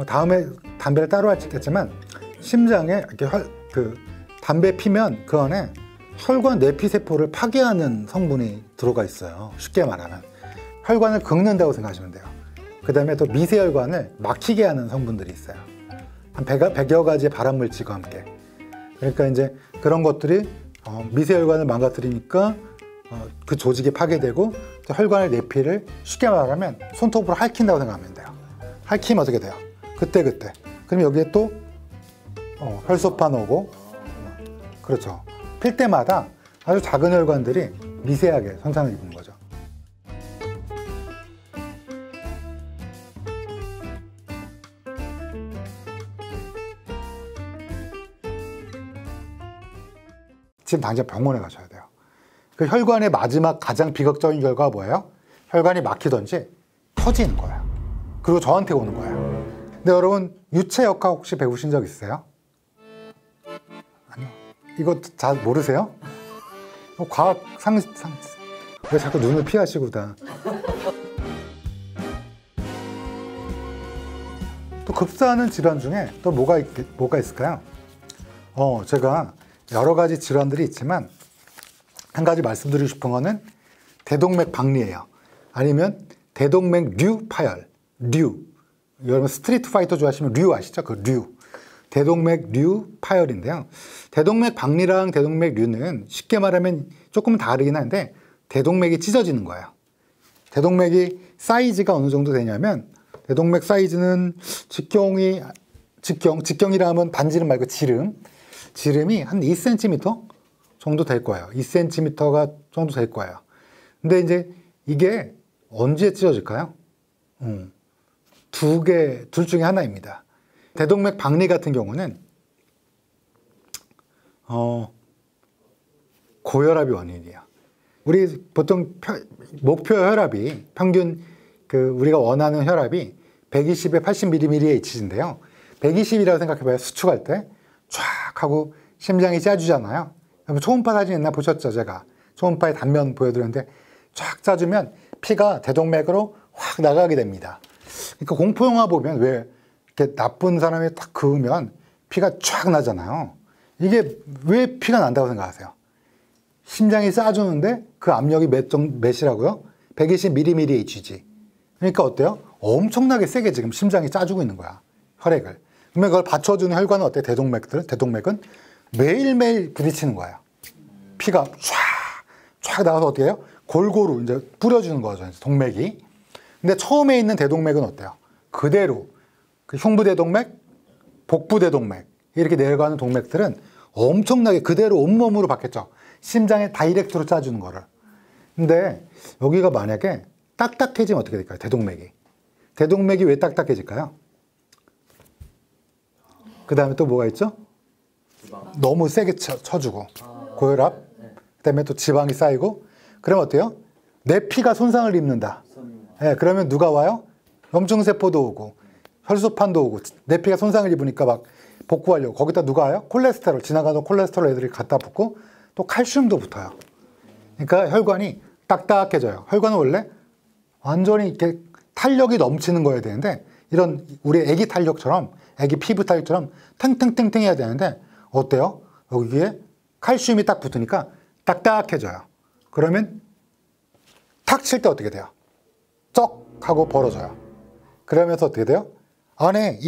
A: 다음에 담배를 따로 하겠지만 심장에 이렇게 담배 피면 그 안에 혈관 내피세포를 파괴하는 성분이 들어가 있어요. 쉽게 말하면 혈관을 긁는다고 생각하시면 돼요. 그 다음에 또 미세혈관을 막히게 하는 성분들이 있어요. 한 100여 가지의 발암물질과 함께. 그러니까 이제 그런 것들이 미세혈관을 망가뜨리니까 그 조직이 파괴되고 혈관의 내피를 쉽게 말하면 손톱으로 핥힌다고 생각하면 돼요. 핥히면 어떻게 돼요? 그때 그럼 여기에 또 혈소판 오고 그렇죠. 필 때마다 아주 작은 혈관들이 미세하게 손상을 입는 거죠. 지금 당장 병원에 가셔야 돼요. 그 혈관의 마지막 가장 비극적인 결과가 뭐예요? 혈관이 막히든지 터지는 거예요. 그리고 저한테 오는 거예요. 근데 여러분 유체역학 혹시 배우신 적 있어요? 이거 잘 모르세요? 과학 왜 자꾸 눈을 피하시고 다. 또 급사하는 질환 중에 또 뭐가 있을까요? 제가 여러 가지 질환들이 있지만 한 가지 말씀드리고 싶은 거는 대동맥 박리예요. 아니면 대동맥류 파열, 류. 여러분 스트리트 파이터 좋아하시면 류 아시죠? 그 류. 대동맥류 파열인데요. 대동맥 박리랑 대동맥류는 쉽게 말하면 조금 다르긴 한데 대동맥이 찢어지는 거예요. 대동맥이 사이즈가 어느 정도 되냐면 대동맥 사이즈는 직경이라 하면 반지름 말고 지름이 한 2cm 정도 될 거예요. 2cm가 정도 될 거예요. 근데 이제 이게 언제 찢어질까요? 둘 중에 하나입니다. 대동맥 박리 같은 경우는 고혈압이 원인이에요. 우리 보통 목표 혈압이 평균 우리가 원하는 혈압이 120에 80mmHg인데요. 120이라고 생각해봐요. 수축할 때 쫙 하고 심장이 짜주잖아요. 초음파 사진 옛날 보셨죠? 제가 초음파의 단면 보여드렸는데 쫙 짜주면 피가 대동맥으로 확 나가게 됩니다. 그러니까 공포영화 보면 왜 이렇게 나쁜 사람이 딱 그으면 피가 쫙 나잖아요. 이게 왜 피가 난다고 생각하세요? 심장이 싸주는데 그 압력이 몇이라고요? 120mmHg. 그러니까 어때요? 엄청나게 세게 지금 심장이 짜주고 있는 거야. 혈액을. 그러면 그걸 받쳐주는 혈관은 어때요? 대동맥은 매일매일 부딪히는 거예요. 피가 쫙 나가서 어떻게 해요? 골고루 이제 뿌려주는 거죠. 동맥이. 근데 처음에 있는 대동맥은 어때요? 그대로 그 흉부대동맥, 복부대동맥 이렇게 내려가는 동맥들은 엄청나게 그대로 온몸으로 받겠죠. 심장에 다이렉트로 짜주는 거를. 근데 여기가 만약에 딱딱해지면 어떻게 될까요? 대동맥이 왜 딱딱해질까요? 그 다음에 또 뭐가 있죠? 너무 세게 쳐주고 고혈압, 그 다음에 또 지방이 쌓이고. 그러면 어때요? 내 피가 손상을 입는다. 네, 그러면 누가 와요? 염증세포도 오고 혈소판도 오고 내 피가 손상을 입으니까 막 복구하려고. 거기다 누가 와요? 콜레스테롤, 지나가던 콜레스테롤 애들이 갖다 붙고 또 칼슘도 붙어요. 그러니까 혈관이 딱딱해져요. 혈관은 원래 완전히 이렇게 탄력이 넘치는 거여야 되는데 이런 우리 애기 탄력처럼, 애기 피부 탄력처럼 탱탱탱탱 해야 되는데 어때요? 여기에 칼슘이 딱 붙으니까 딱딱해져요. 그러면 탁 칠 때 어떻게 돼요? 쩍 하고 벌어져요. 그러면서 어떻게 돼요? 안에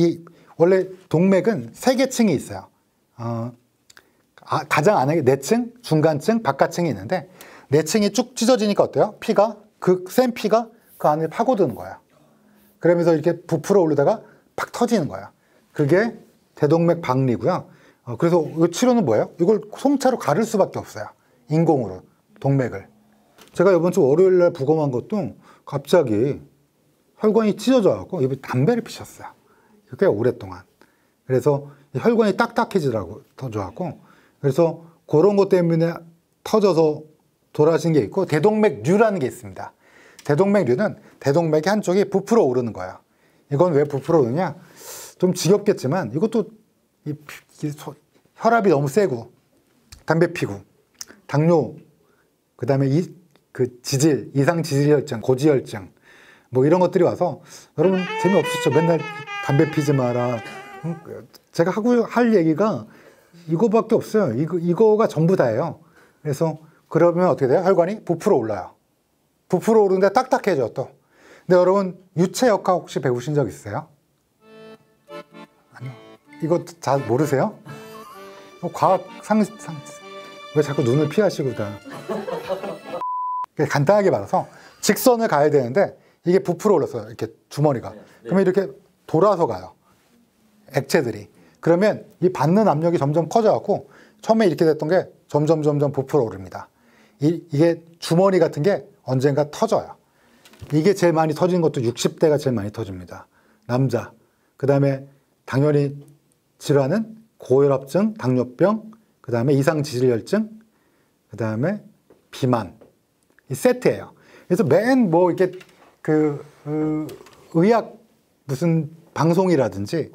A: 원래 동맥은 3계층이 있어요. 가장 안에 내층, 중간층, 바깥층이 있는데 내층이 쭉 찢어지니까 어때요? 피가 센 피가 그 안에 파고드는 거예요. 그러면서 이렇게 부풀어 오르다가 팍 터지는 거예요. 그게 대동맥 박리고요. 그래서 이 치료는 뭐예요? 이걸 송차로 가를 수밖에 없어요. 인공으로 동맥을. 제가 이번 주 월요일 날 부검한 것도 갑자기 혈관이 찢어져 갖고 입에 담배를 피셨어요. 꽤 오랫동안. 그래서 혈관이 딱딱해지더라고 터져갖고. 그래서 그런 것 때문에 터져서 돌아가신 게 있고 대동맥류라는 게 있습니다. 대동맥류는 대동맥의 한쪽이 부풀어 오르는 거예요. 이건 왜 부풀어 오르냐? 좀 지겹겠지만 이것도 혈압이 너무 세고 담배 피고 당뇨, 그 다음에 지질, 이상 지질혈증, 고지혈증 뭐 이런 것들이 와서 여러분 재미없으시죠? 맨날 담배 피지 마라. 제가 할 얘기가 이거밖에 없어요. 이거가 전부 다예요. 그래서 그러면 어떻게 돼요? 혈관이 부풀어 올라요. 부풀어 오르는데 딱딱해져 또. 근데 여러분 유체역학 혹시 배우신 적 있어요? 아니요. 이거 잘 모르세요? 과학 왜 자꾸 눈을 피하시고 다. 간단하게 말해서 직선을 가야 되는데 이게 부풀어 올랐어요. 이렇게 주머니가. 그러면 이렇게 돌아서 가요. 액체들이. 그러면 이 받는 압력이 점점 커져갖고 처음에 이렇게 됐던 게 점점 부풀어 오릅니다. 이게 주머니 같은 게 언젠가 터져요. 이게 제일 많이 터지는 것도 60대가 제일 많이 터집니다. 남자. 그 다음에 당연히 질환은 고혈압증, 당뇨병, 그 다음에 이상지질혈증, 그 다음에 비만. 이 세트예요. 그래서 맨 뭐 이렇게 의학 무슨 방송이라든지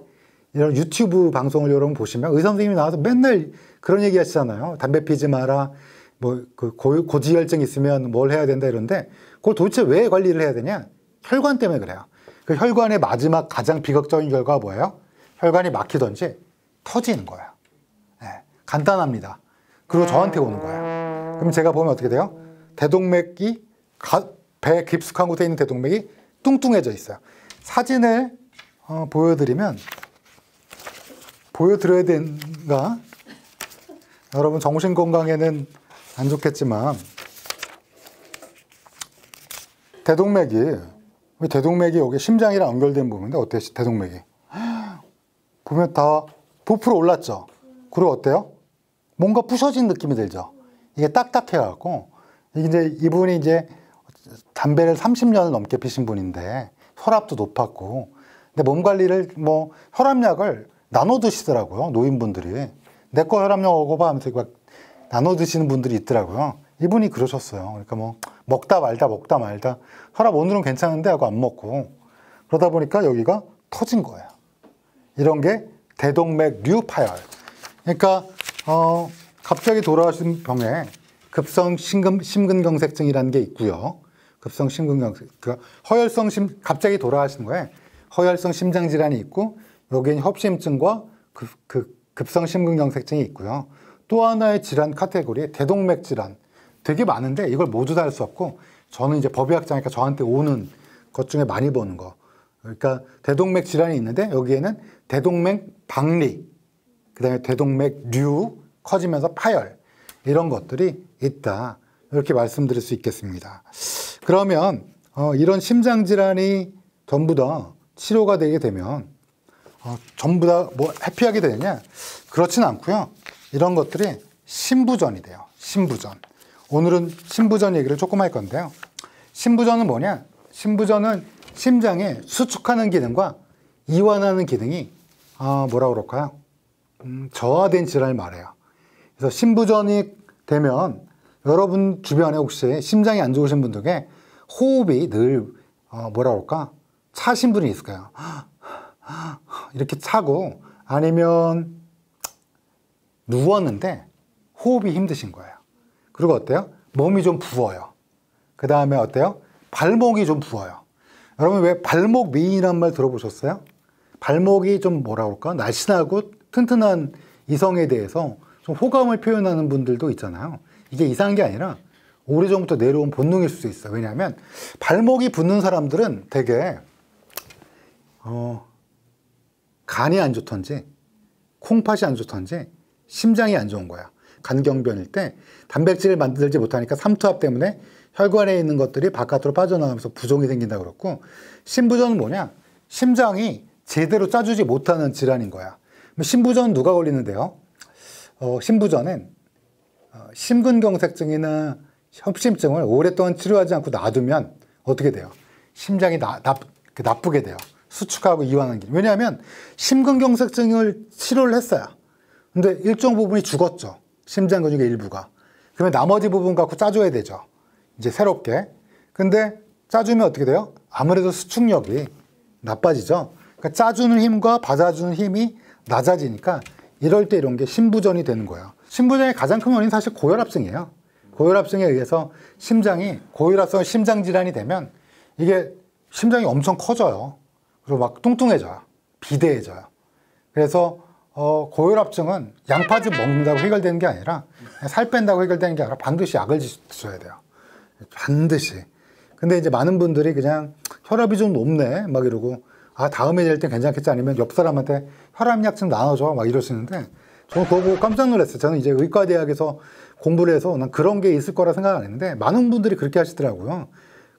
A: 이런 유튜브 방송을 여러분 보시면 의사 선생님이 나와서 맨날 그런 얘기 하시잖아요. 담배 피지 마라. 뭐 그 고지혈증 있으면 뭘 해야 된다 이런데 그걸 도대체 왜 관리를 해야 되냐? 혈관 때문에 그래요. 그 혈관의 마지막 가장 비극적인 결과가 뭐예요? 혈관이 막히든지 터지는 거예요. 네, 간단합니다. 그리고 저한테 오는 거예요. 그럼 제가 보면 어떻게 돼요? 대동맥이 배에 깊숙한 곳에 있는 대동맥이 뚱뚱해져 있어요. 사진을 보여드려야 되는가? 여러분 정신 건강에는 안 좋겠지만 대동맥이 여기 심장이랑 연결된 부분인데 어때요? 대동맥이 보면 다 부풀어 올랐죠. 그리고 어때요? 뭔가 부셔진 느낌이 들죠. 이게 딱딱해갖고 이분이 이제 담배를 30년을 넘게 피신 분인데 혈압도 높았고 근데 몸 관리를 뭐 혈압약을 나눠 드시더라고요. 노인분들이 내 거 혈압약 먹어봐 하면서 막 나눠 드시는 분들이 있더라고요. 이분이 그러셨어요. 그러니까 뭐 먹다 말다 혈압 오늘은 괜찮은데 하고 안 먹고 그러다 보니까 여기가 터진 거예요. 이런 게 대동맥류 파열. 그러니까 갑자기 돌아가신 병에 급성 심근경색증이라는 게 있고요. 급성 심근경색, 갑자기 돌아가신 거에 허혈성 심장 질환이 있고 여기엔 협심증과 급성 심근경색증이 있고요. 또 하나의 질환 카테고리에 대동맥 질환 되게 많은데 이걸 모두 다 할 수 없고 저는 이제 법의학자니까 저한테 오는 것 중에 많이 보는 거. 그러니까 대동맥 질환이 있는데 여기에는 대동맥 박리, 그다음에 대동맥류 커지면서 파열 이런 것들이 있다. 이렇게 말씀드릴 수 있겠습니다. 그러면 이런 심장 질환이 전부 다 치료가 되게 되면 전부 다 뭐 해피하게 되느냐? 그렇진 않고요. 이런 것들이 심부전이 돼요. 심부전. 오늘은 심부전 얘기를 조금 할 건데요. 심부전은 뭐냐? 심부전은 심장에 수축하는 기능과 이완하는 기능이 뭐라 그럴까요? 저하된 질환을 말해요. 그래서 심부전이 되면 여러분 주변에 혹시 심장이 안 좋으신 분들께 호흡이 늘 뭐라 그럴까? 차신 분이 있을까요? 이렇게 차고 아니면 누웠는데 호흡이 힘드신 거예요. 그리고 어때요? 몸이 좀 부어요. 그 다음에 어때요? 발목이 좀 부어요. 여러분 왜 발목 미인이란 말 들어보셨어요? 발목이 좀 뭐라 그럴까? 날씬하고 튼튼한 이성에 대해서 좀 호감을 표현하는 분들도 있잖아요. 이게 이상한 게 아니라 오래전부터 내려온 본능일 수도 있어요. 왜냐하면 발목이 붓는 사람들은 되게 간이 안 좋던지 콩팥이 안 좋던지 심장이 안 좋은 거야. 간경변일 때 단백질을 만들지 못하니까 삼투압 때문에 혈관에 있는 것들이 바깥으로 빠져나가면서 부종이 생긴다 그렇고 심부전은 뭐냐? 심장이 제대로 짜주지 못하는 질환인 거야. 심부전 누가 걸리는데요? 심부전은 심근경색증이나 협심증을 오랫동안 치료하지 않고 놔두면 어떻게 돼요? 심장이 나쁘게 돼요. 수축하고 이완하는 게. 왜냐하면 심근경색증을 치료를 했어요. 근데 일정 부분이 죽었죠. 심장 근육의 일부가. 그러면 나머지 부분 갖고 짜줘야 되죠. 이제 새롭게. 근데 짜주면 어떻게 돼요? 아무래도 수축력이 나빠지죠. 그러니까 짜주는 힘과 받아주는 힘이 낮아지니까 이럴 때 이런 게 심부전이 되는 거예요. 심부전의 가장 큰 원인은 사실 고혈압증이에요. 고혈압증에 의해서 심장이 고혈압성 심장질환이 되면 이게 심장이 엄청 커져요. 그리고 막 뚱뚱해져요. 비대해져요. 그래서 고혈압증은 양파즙 먹는다고 해결되는 게 아니라 살 뺀다고 해결되는 게 아니라 반드시 약을 드셔야 돼요. 반드시. 근데 이제 많은 분들이 그냥 혈압이 좀 높네 막 이러고 다음에 될 땐 괜찮겠지 아니면 옆 사람한테 혈압약 좀 나눠줘 막 이러시는데 저는 그거 보고 깜짝 놀랐어요. 저는 이제 의과대학에서 공부를 해서 난 그런 게 있을 거라 생각 안 했는데 많은 분들이 그렇게 하시더라고요.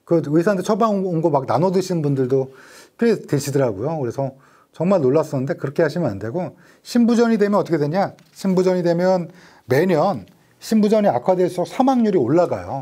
A: 그 의사한테 처방 온 거 막 나눠 드시는 분들도 꽤 되시더라고요. 그래서 정말 놀랐었는데 그렇게 하시면 안 되고 심부전이 되면 어떻게 되냐? 심부전이 되면 매년 심부전이 악화될수록 사망률이 올라가요.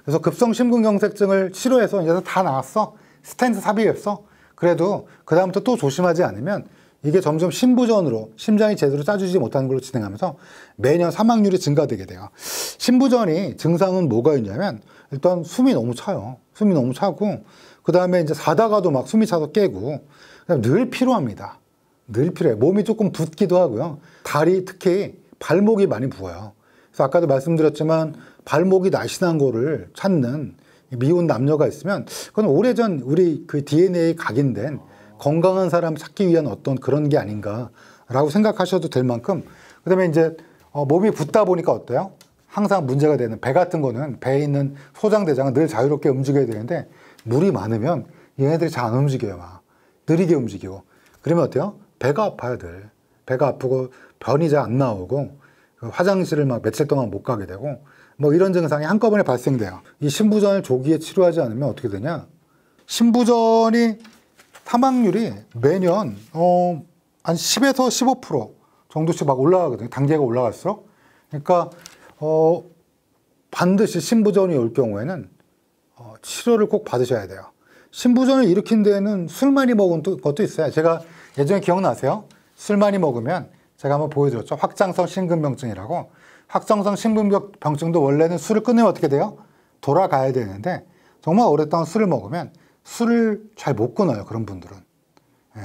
A: 그래서 급성 심근경색증을 치료해서 이제 다 나았어. 스텐트 삽입했어. 그래도 그다음부터 또 조심하지 않으면 이게 점점 심부전으로 심장이 제대로 짜주지 못하는 걸로 진행하면서 매년 사망률이 증가되게 돼요. 심부전이 증상은 뭐가 있냐면 일단 숨이 너무 차요. 숨이 너무 차고 그 다음에 이제 자다가도 막 숨이 차서 깨고 늘 피로합니다. 늘 필요해요. 몸이 조금 붓기도 하고요. 다리, 특히 발목이 많이 부어요. 그래서 아까도 말씀드렸지만 발목이 날씬한 거를 찾는 미혼 남녀가 있으면 그건 오래전 우리 그 DNA 각인된 건강한 사람 찾기 위한 어떤 그런 게 아닌가라고 생각하셔도 될 만큼, 그다음에 이제 몸이 붓다 보니까 어때요? 항상 문제가 되는 배 같은 거는, 배에 있는 소장대장은 늘 자유롭게 움직여야 되는데 물이 많으면 얘네들이 잘 안 움직여요. 막 느리게 움직이고. 그러면 어때요? 배가 아파요. 늘 배가 아프고 변이 잘 안 나오고 화장실을 막 며칠 동안 못 가게 되고 뭐 이런 증상이 한꺼번에 발생돼요. 이 신부전을 조기에 치료하지 않으면 어떻게 되냐? 신부전이 사망률이 매년 한 10에서 15% 정도씩 막 올라가거든요. 단계가 올라갈수록. 그러니까 반드시 신부전이 올 경우에는 치료를 꼭 받으셔야 돼요. 신부전을 일으킨 데에는 술 많이 먹은 것도 있어요. 제가 예전에 기억나세요? 술 많이 먹으면 제가 한번 보여드렸죠. 확장성 심근병증이라고. 확장성 심근병증도 원래는 술을 끊으면 어떻게 돼요? 돌아가야 되는데 정말 오랫동안 술을 먹으면 술을 잘 못 끊어요. 그런 분들은. 예.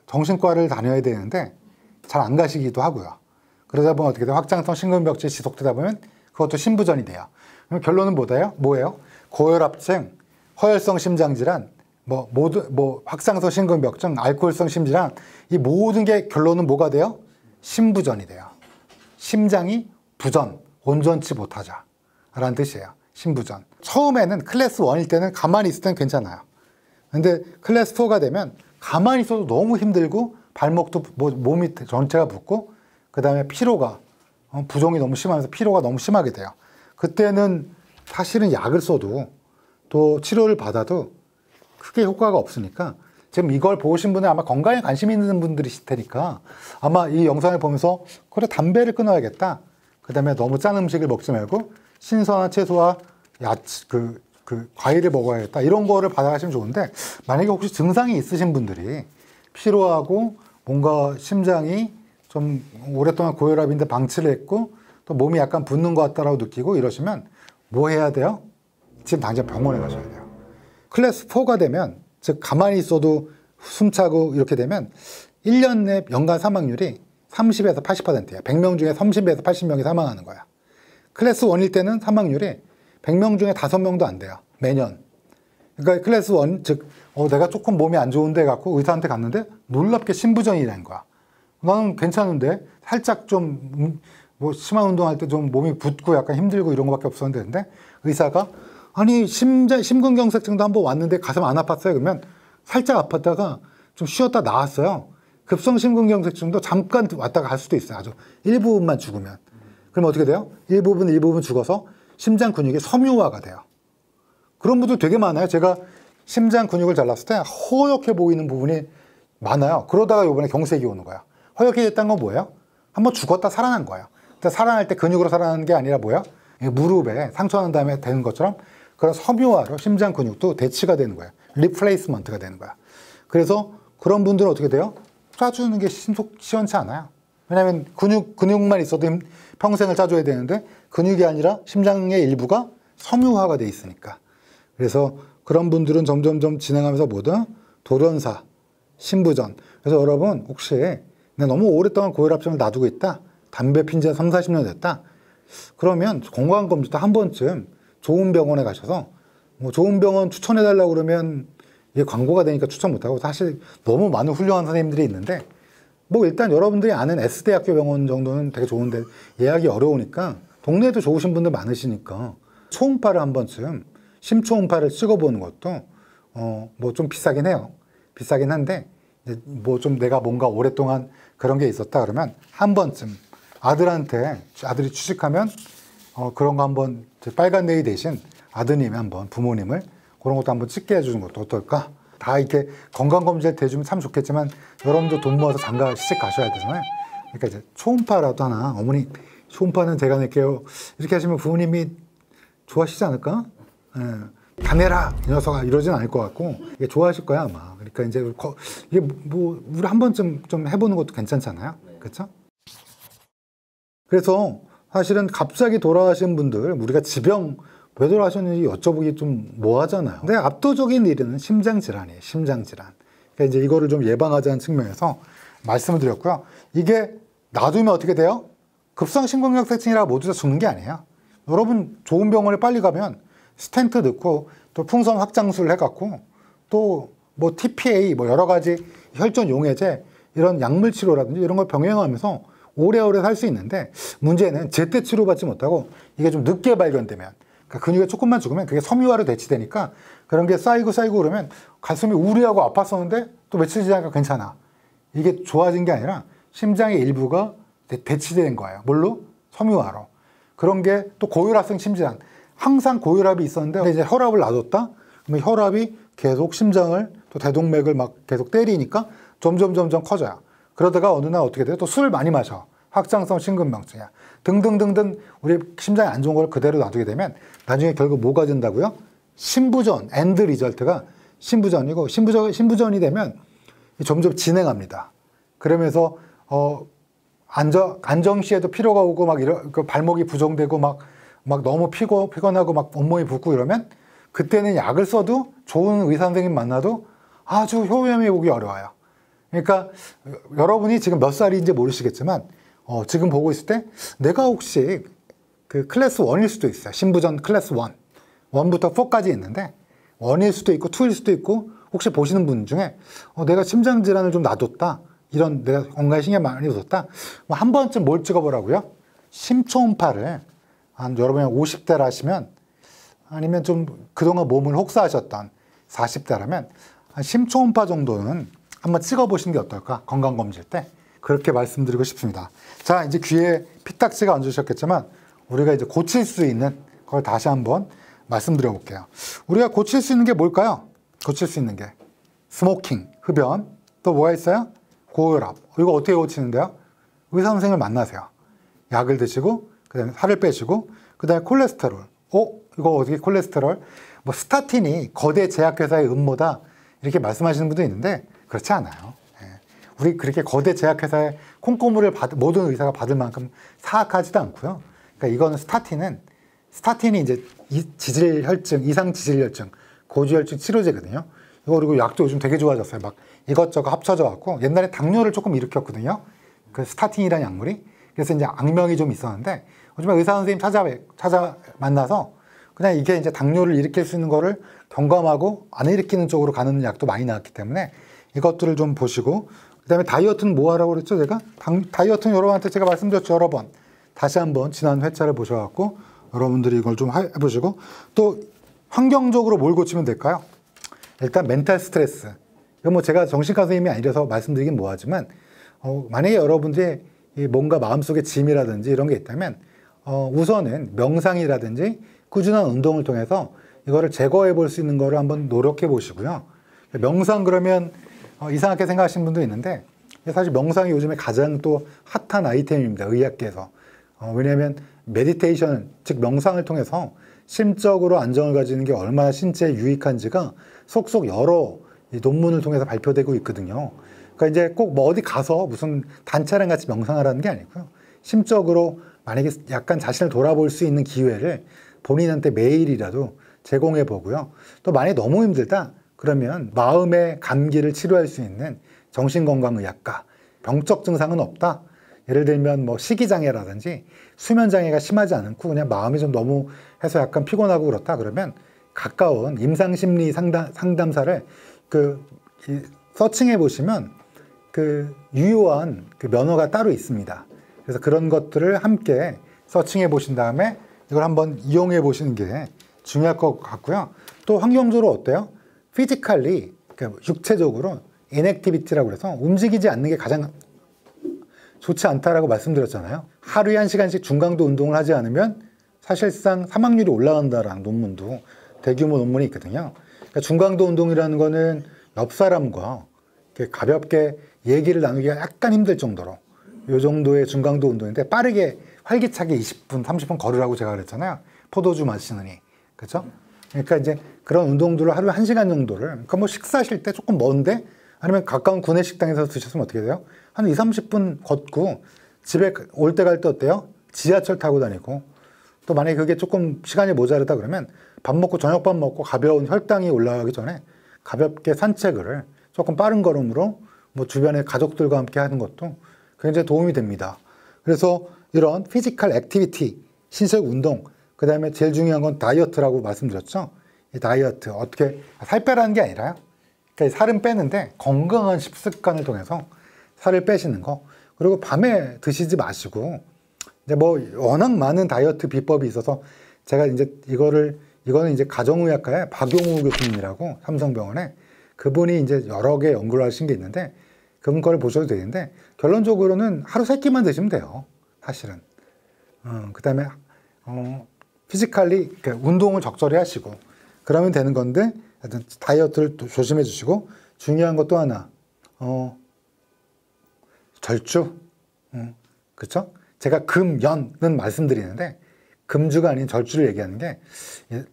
A: 정신과를 다녀야 되는데 잘 안 가시기도 하고요. 그러다 보면 어떻게 돼요? 확장성 심근병증이 지속되다 보면 그것도 신부전이 돼요. 그럼 결론은 뭐예요? 고혈압증, 허혈성 심장질환, 확장성 심근병증, 알코올성 심질환, 이 모든 게 결론은 뭐가 돼요? 신부전이 돼요. 심장이 부전, 온전치 못하자라는 뜻이에요. 신부전. 처음에는 클래스 1일 때는 가만히 있을 때는 괜찮아요. 근데 클래스 4가 되면 가만히 있어도 너무 힘들고 발목도 몸이 전체가 붓고 그 다음에 피로가 부종이 너무 심하면서 피로가 너무 심하게 돼요. 그때는 사실은 약을 써도 또 치료를 받아도 크게 효과가 없으니까 지금 이걸 보신 분은 아마 건강에 관심 있는 분들이실 테니까 아마 이 영상을 보면서 그래 담배를 끊어야겠다. 그 다음에 너무 짠 음식을 먹지 말고 신선한 채소와 야채, 과일을 먹어야겠다. 이런 거를 받아가시면 좋은데 만약에 혹시 증상이 있으신 분들이 피로하고 뭔가 심장이 좀 오랫동안 고혈압인데 방치를 했고 또 몸이 약간 붓는 것 같다라고 느끼고 이러시면 뭐 해야 돼요? 지금 당장 병원에 가셔야 돼요. 클래스 4가 되면 즉 가만히 있어도 숨차고 이렇게 되면 1년 내 연간 사망률이 30에서 80%예요. 100명 중에 30에서 80명이 사망하는 거야. 클래스 1일 때는 사망률이 100명 중에 5명도 안 돼요. 매년. 그러니까 클래스 1, 즉 내가 조금 몸이 안 좋은데 갖고 의사한테 갔는데 놀랍게 신부전이라는 거야. 나는 괜찮은데 살짝 좀 심한 운동할 때 좀 몸이 붓고 약간 힘들고 이런 거밖에 없었는데 의사가 아니 심근경색증도 한번 왔는데 가슴 안 아팠어요? 그러면 살짝 아팠다가 좀 쉬었다 나왔어요. 급성 심근경색증도 잠깐 왔다가 갈 수도 있어요. 아주 일부분만 죽으면. 그럼 어떻게 돼요? 일부분 죽어서 심장 근육이 섬유화가 돼요. 그런 분들 되게 많아요. 제가 심장 근육을 잘랐을 때 허옇게 보이는 부분이 많아요. 그러다가 이번에 경색이 오는 거야. 허옇게 됐다는 건 뭐예요? 한번 죽었다 살아난 거예요. 근데 살아날 때 근육으로 살아나는 게 아니라 뭐야? 무릎에 상처 난 다음에 되는 것처럼 그런 섬유화로 심장 근육도 대치가 되는 거야. 리플레이스먼트가 되는 거야. 그래서 그런 분들은 어떻게 돼요? 짜주는 게 시원치 않아요. 왜냐하면 근육만 있어도 평생을 짜줘야 되는데 근육이 아니라 심장의 일부가 섬유화가 돼 있으니까. 그래서 그런 분들은 점점점 진행하면서 뭐다? 돌연사, 신부전. 그래서 여러분 혹시 내가 너무 오랫동안 고혈압증을 놔두고 있다. 담배 핀 지 3, 40년 됐다. 그러면 건강검진 때 한 번쯤 좋은 병원에 가셔서 좋은 병원 추천해달라고 그러면 이게 광고가 되니까 추천 못하고 사실 너무 많은 훌륭한 선생님들이 있는데 일단 여러분들이 아는 S대학교 병원 정도는 되게 좋은데 예약이 어려우니까 동네에도 좋으신 분들 많으시니까 초음파를 한 번쯤 심초음파를 찍어보는 것도 좀 비싸긴 해요. 비싸긴 한데 좀 내가 뭔가 오랫동안 그런 게 있었다 그러면 한 번쯤 아들이 취직하면 그런 거 한번 빨간 네이 대신 아드님이 한번 부모님을 그런 것도 한번 찍게 해주는 것도 어떨까? 다 이렇게 건강검진 대주면 참 좋겠지만 여러분도 돈 모아서 장가 시집 가셔야 되잖아요. 그러니까 이제 초음파라도 하나 어머니 초음파는 제가 낼게요. 이렇게 하시면 부모님이 좋아하시지 않을까? 예. 다 내라 이 녀석아 이러진 않을 것 같고 이게 좋아하실 거야 아마. 그러니까 이제 이게 우리 한 번쯤 좀 해보는 것도 괜찮잖아요. 그렇죠? 그래서 사실은 갑자기 돌아가신 분들 우리가 지병 왜 돌아가셨는지 여쭤보기 좀 뭐하잖아요. 근데 압도적인 일은 심장질환이에요. 심장질환. 그러니까 이제 이거를 좀 예방하자는 측면에서 말씀을 드렸고요. 이게 놔두면 어떻게 돼요? 급성심근경색증이라 모두 다 죽는 게 아니에요. 여러분 좋은 병원에 빨리 가면 스텐트 넣고 또 풍선 확장술 해갖고 또 뭐 TPA 뭐 여러 가지 혈전 용해제 이런 약물 치료라든지 이런 걸 병행하면서 오래오래 살 수 있는데 문제는 제때 치료받지 못하고 이게 좀 늦게 발견되면 그러니까 근육이 조금만 죽으면 그게 섬유화로 대치되니까 그런 게 쌓이고 그러면 가슴이 우리하고 아팠었는데 또 며칠 지나니까 괜찮아. 이게 좋아진 게 아니라 심장의 일부가 대치된 거예요. 뭘로? 섬유화로. 그런 게 또 고혈압성 심장. 항상 고혈압이 있었는데 이제 혈압을 놔뒀다? 그러면 혈압이 계속 심장을 또 대동맥을 막 계속 때리니까 점점 커져요. 그러다가 어느 날 어떻게 돼요? 또 술을 많이 마셔. 확장성 심근병증이야. 등등등등 우리 심장이 안 좋은 걸 그대로 놔두게 되면 나중에 결국 뭐가 된다고요? 신부전, 엔드 리절트가 신부전이고 신부전이 되면 점점 진행합니다. 그러면서 안정시에도 피로가 오고 막 그 발목이 부정되고 막 너무 피곤하고 막 온몸이 붓고 이러면 그때는 약을 써도 좋은 의사 선생님 만나도 아주 효험이 오기 어려워요. 그러니까 여러분이 지금 몇 살인지 모르시겠지만 지금 보고 있을 때 내가 혹시 그 클래스 1일 수도 있어요. 신부전 클래스 1. 1부터 4까지 있는데 1일 수도 있고 2일 수도 있고 혹시 보시는 분 중에 내가 심장 질환을 좀 놔뒀다. 이런 내가 건강에 신경 많이 뒀다. 뭐 한 번쯤 뭘 찍어보라고요? 심초음파를 한 여러분이 50대라 하시면 아니면 좀 그동안 몸을 혹사하셨던 40대라면 한 심초음파 정도는 한번 찍어보시는 게 어떨까? 건강검진 때. 그렇게 말씀드리고 싶습니다. 자, 이제 귀에 피딱지가 얹으셨겠지만 우리가 이제 고칠 수 있는 걸 다시 한번 말씀드려 볼게요. 우리가 고칠 수 있는 게 뭘까요? 고칠 수 있는 게 스모킹, 흡연, 또 뭐가 있어요? 고혈압. 이거 어떻게 고치는데요? 의사 선생님을 만나세요. 약을 드시고 그다음에 살을 빼시고 그다음에 콜레스테롤. 이거 어떻게 콜레스테롤? 뭐 스타틴이 거대 제약회사의 음모다 이렇게 말씀하시는 분도 있는데 그렇지 않아요. 우리 그렇게 거대 제약회사의 콩고물을 모든 의사가 받을 만큼 사악하지도 않고요. 그러니까 이거는 스타틴이 이제 지질혈증, 이상지질혈증, 고지혈증 치료제거든요. 이거 그리고 약도 요즘 되게 좋아졌어요. 막 이것저것 합쳐져 갖고 옛날에 당뇨를 조금 일으켰거든요. 그 스타틴이라는 약물이. 그래서 이제 악명이 좀 있었는데 요즘에 의사 선생님 찾아 만나서 그냥 이게 이제 당뇨를 일으킬 수 있는 거를 경감하고 안 일으키는 쪽으로 가는 약도 많이 나왔기 때문에 이것들을 좀 보시고 그다음에 다이어트는 뭐 하라고 그랬죠? 제가 다이어트는 여러분한테 제가 말씀드렸죠. 여러 번. 다시 한번 지난 회차를 보셔갖고 여러분들이 이걸 좀 해보시고 또 환경적으로 뭘 고치면 될까요? 일단 멘탈 스트레스. 이거 뭐 제가 정신과 선생님이 아니라서 말씀드리긴 뭐하지만 만약에 여러분들이 뭔가 마음속에 짐이라든지 이런 게 있다면 우선은 명상이라든지 꾸준한 운동을 통해서 이거를 제거해 볼 수 있는 거를 한번 노력해 보시고요. 명상 그러면 이상하게 생각하시는 분도 있는데 사실 명상이 요즘에 가장 또 핫한 아이템입니다. 의학계에서. 왜냐하면 메디테이션, 즉 명상을 통해서 심적으로 안정을 가지는 게 얼마나 신체에 유익한지가 속속 여러 논문을 통해서 발표되고 있거든요. 그러니까 이제 꼭 뭐 어디 가서 무슨 단체랑 같이 명상하라는 게 아니고요. 심적으로 만약에 약간 자신을 돌아볼 수 있는 기회를 본인한테 매일이라도 제공해 보고요. 또 만약에 너무 힘들다 그러면 마음의 감기를 치료할 수 있는 정신건강의학과, 병적 증상은 없다. 예를 들면 뭐 식이장애라든지 수면장애가 심하지 않고 그냥 마음이 좀 너무 해서 약간 피곤하고 그렇다 그러면 가까운 임상심리 상담사를 서칭해 보시면 그 유효한 그 면허가 따로 있습니다. 그래서 그런 것들을 함께 서칭해 보신 다음에 이걸 한번 이용해 보시는 게 중요할 것 같고요. 또 환경적으로 어때요? 피지컬리, 그러니까 육체적으로 인액티비티라고 해서 움직이지 않는 게 가장 좋지 않다라고 말씀드렸잖아요. 하루에 1시간씩 중강도 운동을 하지 않으면 사실상 사망률이 올라간다라는 논문도 대규모 논문이 있거든요. 그러니까 중강도 운동이라는 거는 옆 사람과 가볍게 얘기를 나누기가 약간 힘들 정도로 이 정도의 중강도 운동인데 빠르게 활기차게 20분, 30분 걸으라고 제가 그랬잖아요. 포도주 마시느니. 그렇죠? 그러니까 이제 그런 운동들을 하루에 1시간 정도를 그러니까 뭐 식사하실 때 조금 먼데 아니면 가까운 구내 식당에서 드셨으면 어떻게 돼요? 한 2, 30분 걷고 집에 올 때 갈 때 어때요? 지하철 타고 다니고 또 만약에 그게 조금 시간이 모자르다 그러면 저녁밥 먹고 가벼운 혈당이 올라가기 전에 가볍게 산책을 조금 빠른 걸음으로 뭐 주변의 가족들과 함께 하는 것도 굉장히 도움이 됩니다. 그래서 이런 피지컬 액티비티, 신체 운동, 그 다음에 제일 중요한 건 다이어트라고 말씀드렸죠. 이 다이어트, 어떻게 살 빼라는 게 아니라요. 그러니까 살은 빼는데 건강한 식습관을 통해서 살을 빼시는 거. 그리고 밤에 드시지 마시고, 이제 뭐 워낙 많은 다이어트 비법이 있어서 제가 이제 이거는 이제 가정의학과의 박용우 교수님이라고 삼성병원에 그분이 이제 여러 개 연구를 하신 게 있는데 그분 거를 보셔도 되는데 결론적으로는 하루 3끼만 드시면 돼요. 사실은. 그 다음에 피지컬리 그러니까 운동을 적절히 하시고 그러면 되는 건데 하여튼 다이어트를 조심해 주시고 중요한 것 또 하나 절주 그렇죠? 제가 금연은 말씀드리는데 금주가 아닌 절주를 얘기하는 게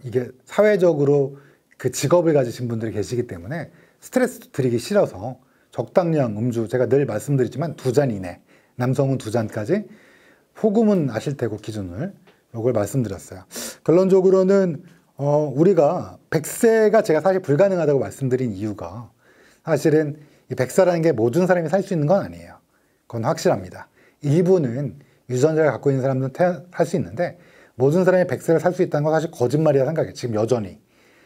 A: 이게 사회적으로 그 직업을 가지신 분들이 계시기 때문에 스트레스 드리기 싫어서 적당량 음주 제가 늘 말씀드리지만 2잔 이내 남성은 2잔까지 폭음은 아실 테고 기준을 이걸 말씀드렸어요. 결론적으로는 우리가 100세가 제가 사실 불가능하다고 말씀드린 이유가 사실은 이 100세라는 게 모든 사람이 살 수 있는 건 아니에요. 그건 확실합니다. 일부는 유전자를 갖고 있는 사람들은 살 수 있는데 모든 사람이 100세를 살 수 있다는 건 사실 거짓말이라 생각해요. 지금 여전히.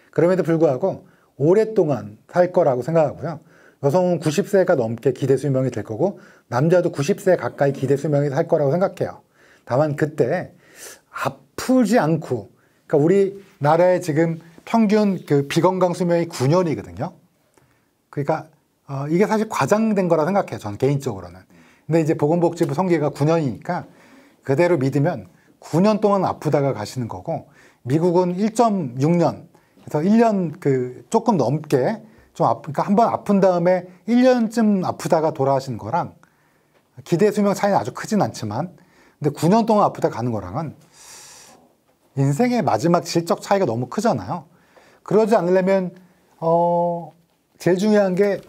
A: 그럼에도 불구하고 오랫동안 살 거라고 생각하고요. 여성은 90세가 넘게 기대 수명이 될 거고 남자도 90세 가까이 기대 수명이 살 거라고 생각해요. 다만 그때 아프지 않고 그러니까 우리나라의 지금 평균 그 비건강 수명이 9년이거든요. 그러니까 이게 사실 과장된 거라 생각해요. 저는 개인적으로는. 근데 이제 보건복지부 통계가 9년이니까 그대로 믿으면 9년 동안 아프다가 가시는 거고 미국은 1.6년 그래서 1년 그 조금 넘게 좀 그러니까 한 번 아픈 다음에 1년쯤 아프다가 돌아가시는 거랑 기대 수명 차이는 아주 크진 않지만 근데 9년 동안 아프다 가는 거랑은 인생의 마지막 질적 차이가 너무 크잖아요. 그러지 않으려면 제일 중요한 게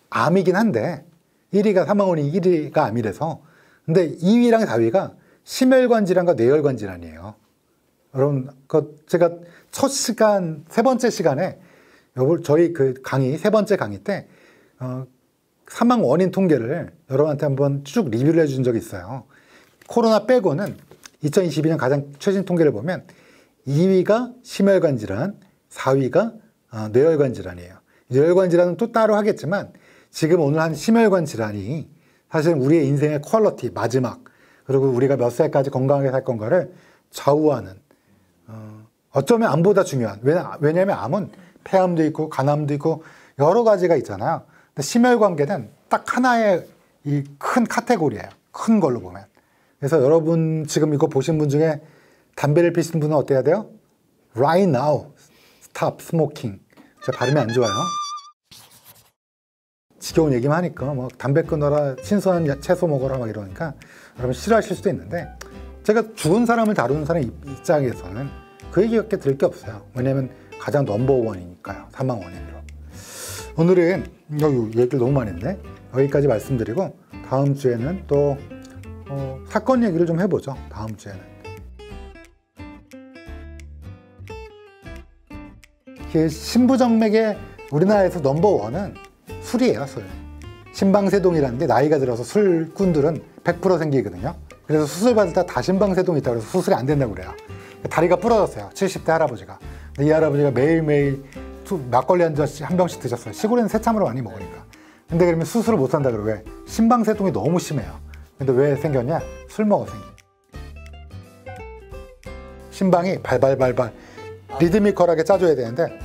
A: 암이긴 한데 1위가 사망원이 1위가 암이라서 근데 2위랑 4위가 심혈관 질환과 뇌혈관 질환이에요. 여러분 제가 첫 시간 세 번째 시간에 저희 그 강의 세 번째 강의 때 사망 원인 통계를 여러분한테 한번 쭉 리뷰를 해준 적이 있어요. 코로나 빼고는 2022년 가장 최신 통계를 보면 2위가 심혈관 질환, 4위가 뇌혈관 질환이에요. 뇌혈관 질환은 또 따로 하겠지만 지금 오늘 한 심혈관 질환이 사실 우리의 인생의 퀄리티, 마지막 그리고 우리가 몇 살까지 건강하게 살 건가를 좌우하는 어쩌면 암보다 중요한 왜냐하면 암은 폐암도 있고 간암도 있고 여러 가지가 있잖아요. 근데 심혈관계는 딱 하나의 이 큰 카테고리예요. 큰 걸로 보면. 그래서 여러분 지금 이거 보신 분 중에 담배를 피시는 분은 어때야 돼요? Right now, stop smoking. 제 발음이 안 좋아요. 지겨운 얘기만 하니까 뭐 담배 끊어라, 신선한 채소 먹어라 막 이러니까 여러분 싫어하실 수도 있는데 제가 죽은 사람을 다루는 사람 입장에서는 그 얘기밖에 들을 게 없어요. 왜냐하면 가장 넘버원이니까요. 사망 원인으로. 오늘은 얘기를 너무 많이 했네. 여기까지 말씀드리고 다음 주에는 또 사건 얘기를 좀 해보죠. 다음 주에는. 신부정맥의 우리나라에서 넘버원은 술이에요. 술. 신방세동이라는 게 나이가 들어서 술꾼들은 100% 생기거든요. 그래서 수술 받을 때 다 신방세동이 있다고 해서 수술이 안 된다고 그래요. 다리가 부러졌어요. 70대 할아버지가. 근데 이 할아버지가 매일매일 막걸리 한 잔씩 한 병씩 드셨어요. 시골에는 새참으로 많이 먹으니까. 근데 그러면 수술을 못 한다 그러고 왜? 신방세동이 너무 심해요. 근데 왜 생겼냐? 술 먹어서 생긴. 신방이 발발발발 리드미컬하게 짜줘야 되는데